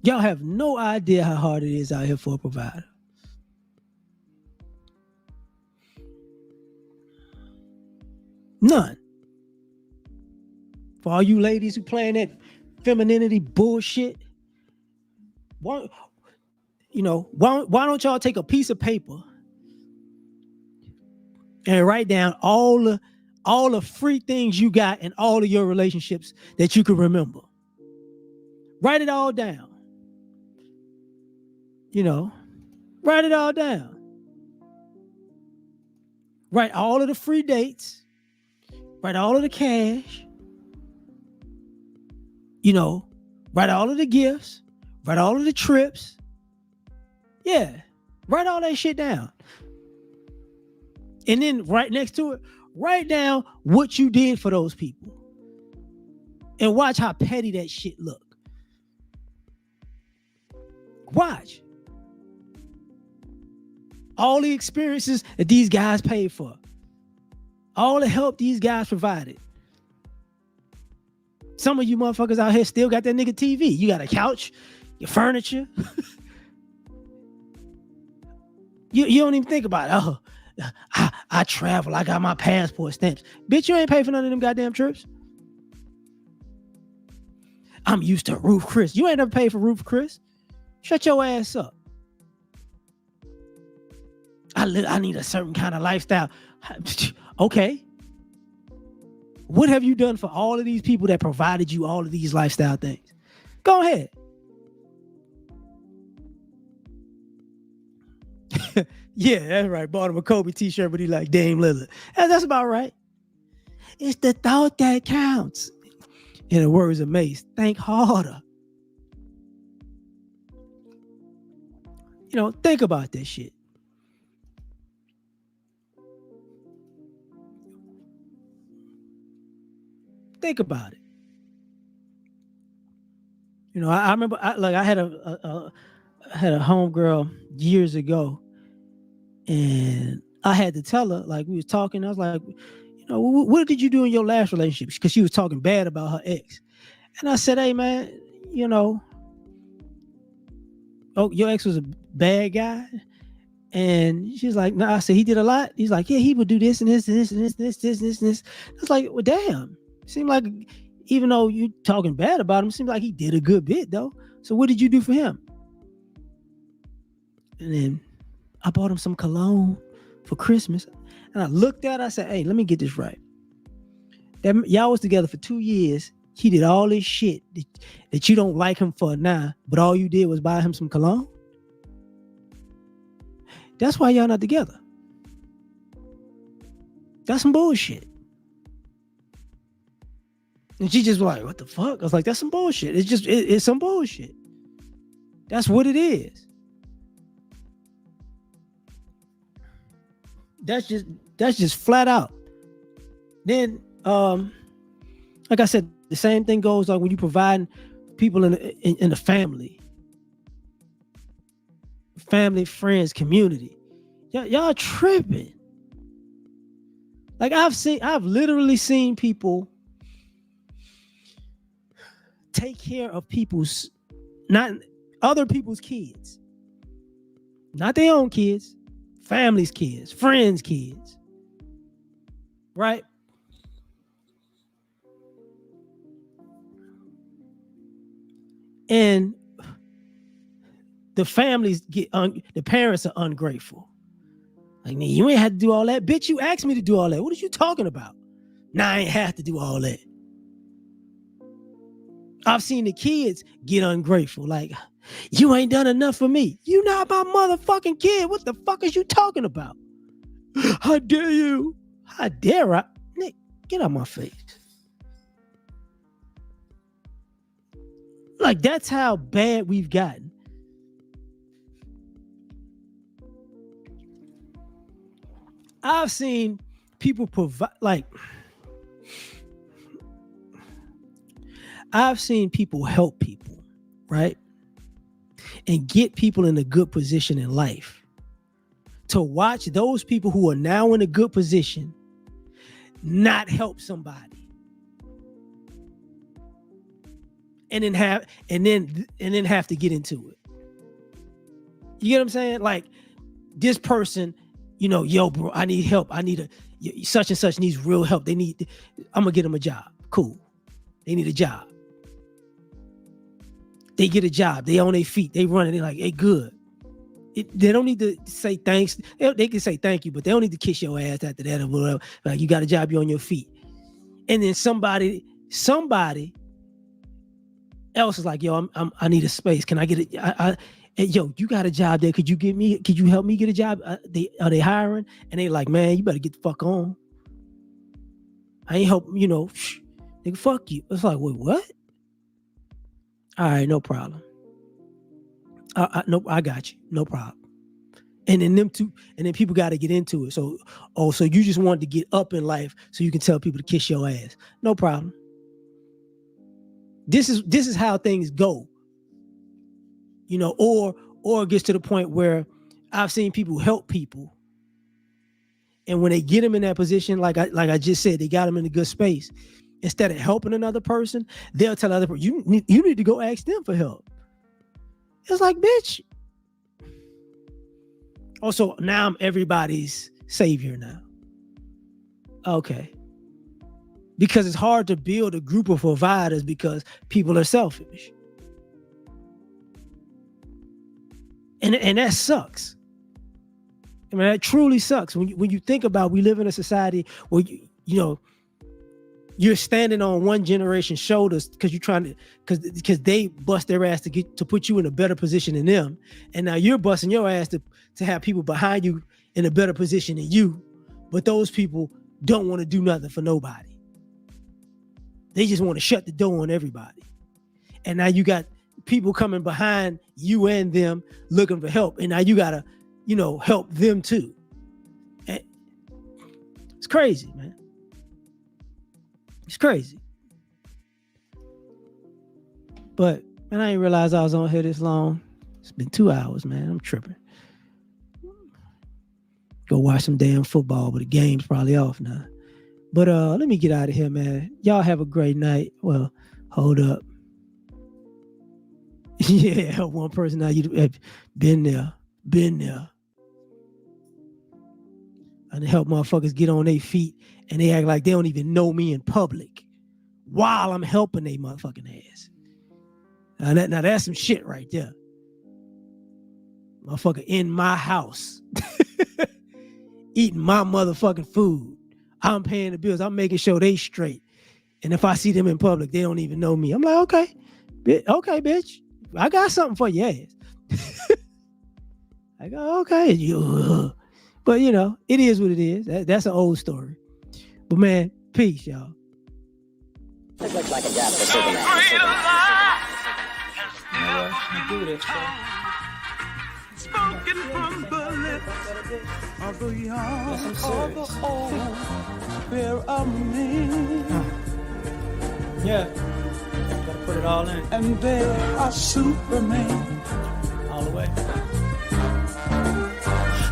Y'all have no idea how hard it is out here for a provider. None. For all you ladies who playing that femininity bullshit, why don't y'all take a piece of paper and write down all the free things you got in all of your relationships that you can remember. Write it all down. Write it all down. Write all of the free dates. Write all of the cash. Write all of the gifts. Write all of the trips. Yeah. Write all that shit down. And then right next to it, write down what you did for those people. And watch how petty that shit look. Watch. All the experiences that these guys paid for. All the help these guys provided. Some of you motherfuckers out here still got that nigga TV. You got a couch, your furniture. You don't even think about it. Oh, I travel. I got my passport stamps. Bitch, you ain't pay for none of them goddamn trips. I'm used to Roof Chris. You ain't never paid for Roof Chris. Shut your ass up. I need a certain kind of lifestyle. Okay. What have you done for all of these people that provided you all of these lifestyle things? Go ahead. Yeah, that's right. Bought him a Kobe t-shirt, but he like Dame Lillard. That's about right. It's the thought that counts. In the words of Mace, think harder. Think about this shit. Think about it. I remember I had a homegirl years ago, and I had to tell her, like, we was talking, I was like, what did you do in your last relationship? Because she was talking bad about her ex. And I said, hey man, oh, your ex was a bad guy? And she's like, no. I said, he did a lot? He's like, yeah, he would do this and this and this and this. I was like, well, damn. Seemed like, even though you talking bad about him, seems like he did a good bit though. So what did you do for him? And then I bought him some cologne for Christmas. And I looked at it, I said, hey, let me get this right. Y'all was together for 2 years. He did all this shit that you don't like him for now, but all you did was buy him some cologne? That's why y'all not together. That's some bullshit. And she just was like, what the fuck? I was like, that's some bullshit. It's some bullshit. That's what it is. That's just flat out. Then, like I said, the same thing goes like when you provide people in the family, friends, community. Y'all tripping. Like I've literally seen people take care of not other people's kids, not their own kids, family's kids, friends' kids, right? And the families the parents are ungrateful. Like, man, you ain't had to do all that. Bitch, you asked me to do all that. What are you talking about? Nah, I ain't have to do all that. I've seen the kids get ungrateful. Like, you ain't done enough for me. You not my motherfucking kid. What the fuck is you talking about? How dare you? How dare I? Nick, get out my face. Like, that's how bad we've gotten. I've seen people provide, like, I've seen people help people, right? And get people in a good position in life. To watch those people who are now in a good position not help somebody. And then have to get into it. You get what I'm saying? Like, this person, yo, bro, I need help. Such and such needs real help. I'm gonna get them a job. Cool. They need a job. They get a job. They on their feet. They running. They're like, hey, good. They don't need to say thanks. They can say thank you, but they don't need to kiss your ass after that or whatever. Like, you got a job, you're on your feet. And then somebody else is like, yo, I need a space. Can I get it? Yo, you got a job there. Could you help me get a job? Are they hiring? And they like, man, you better get the fuck on. I ain't help, nigga, fuck you. It's like, wait, what? All right, no problem. No, I got you. No problem. And then people got to get into it. So you just wanted to get up in life so you can tell people to kiss your ass. No problem. This is how things go. Or it gets to the point where I've seen people help people. And when they get them in that position, like I just said, they got them in a good space. Instead of helping another person, they'll tell other person, you need to go ask them for help. It's like, bitch. Also, now I'm everybody's savior now. Okay. Because it's hard to build a group of providers because people are selfish. And that sucks. I mean, that truly sucks. When you think about, we live in a society where you're standing on one generation's shoulders because you're trying to, because they bust their ass to put you in a better position than them, and now you're busting your ass to have people behind you in a better position than you, but those people don't want to do nothing for nobody. They just want to shut the door on everybody, and now you got people coming behind you and them looking for help, and now you gotta, help them too. And it's crazy, man. It's crazy. But, man, I didn't realize I was on here this long. It's been 2 hours, man. I'm tripping. Go watch some damn football, but the game's probably off now. But let me get out of here, man. Y'all have a great night. Well, hold up. Yeah, one person now, you have been there. And help motherfuckers get on their feet, and they act like they don't even know me in public while I'm helping they motherfucking ass. Now that's some shit right there. Motherfucker in my house. Eating my motherfucking food. I'm paying the bills. I'm making sure they straight. And if I see them in public, they don't even know me. I'm like, okay, bitch. I got something for your ass. I go, okay. But, it is what it is. That's an old story. But, man, peace, y'all. This looks like a job for Superman. Do this, Spoken from the lips of the young, of the old, fear of me. Yeah. Gotta put it all in. And they are Superman. All the way.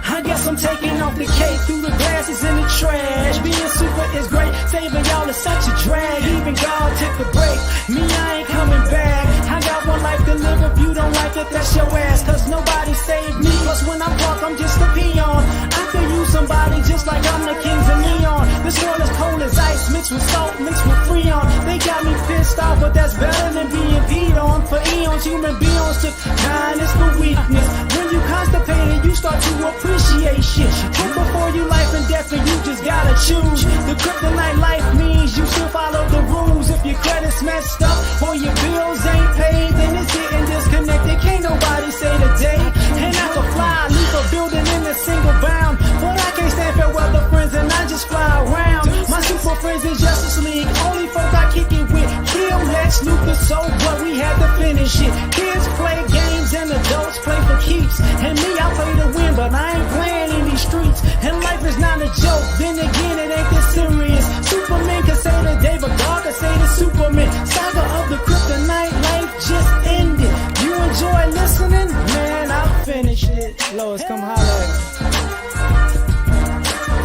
I guess I'm taking off the cake through the glasses in the trash. Being super is great, saving y'all is such a drag. Even God took a break, me I ain't coming back. I got one life to live, if you don't like it, that's your ass. Cause nobody saved me, plus when I walk, I'm just a peon. I could use somebody just like I'm the kings of neon. This world is cold as ice, mixed with salt, mixed with freon. They got me pissed off, but that's better than being peed on. For eons, human beings took kindness for weakness. When you constipated, you start to appreciate shit. Put before you life and death, and you just gotta choose. The kryptonite life means you still follow the rules. If your credit's messed up or your bills ain't paid, then it's getting disconnected. Can't nobody say the day. And I can fly, leave a building in a single bound. But I can't stand fair weather friends, and I just fly around. My super friends in Justice League, only folk I kick it with. Kill Lex Luthor, so what we had to finish. finish it. Kids play games and adults play for keeps. And me, I play to win, but I ain't playing in these streets. And life is not a joke, then again, it ain't this serious. Superman can say the day, but God can say the Superman. Saga of the kryptonite, life just ended. You enjoy listening? Man, I'll finish it. Lois, come holler at me.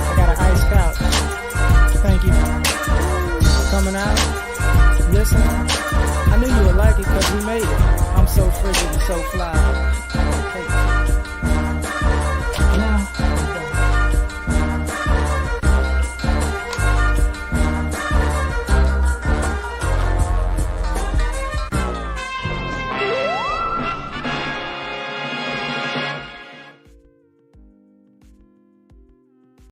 I got an ice couch. Thank you for coming out, listening. I knew you would like it because we made it. I'm so frigid and so fly.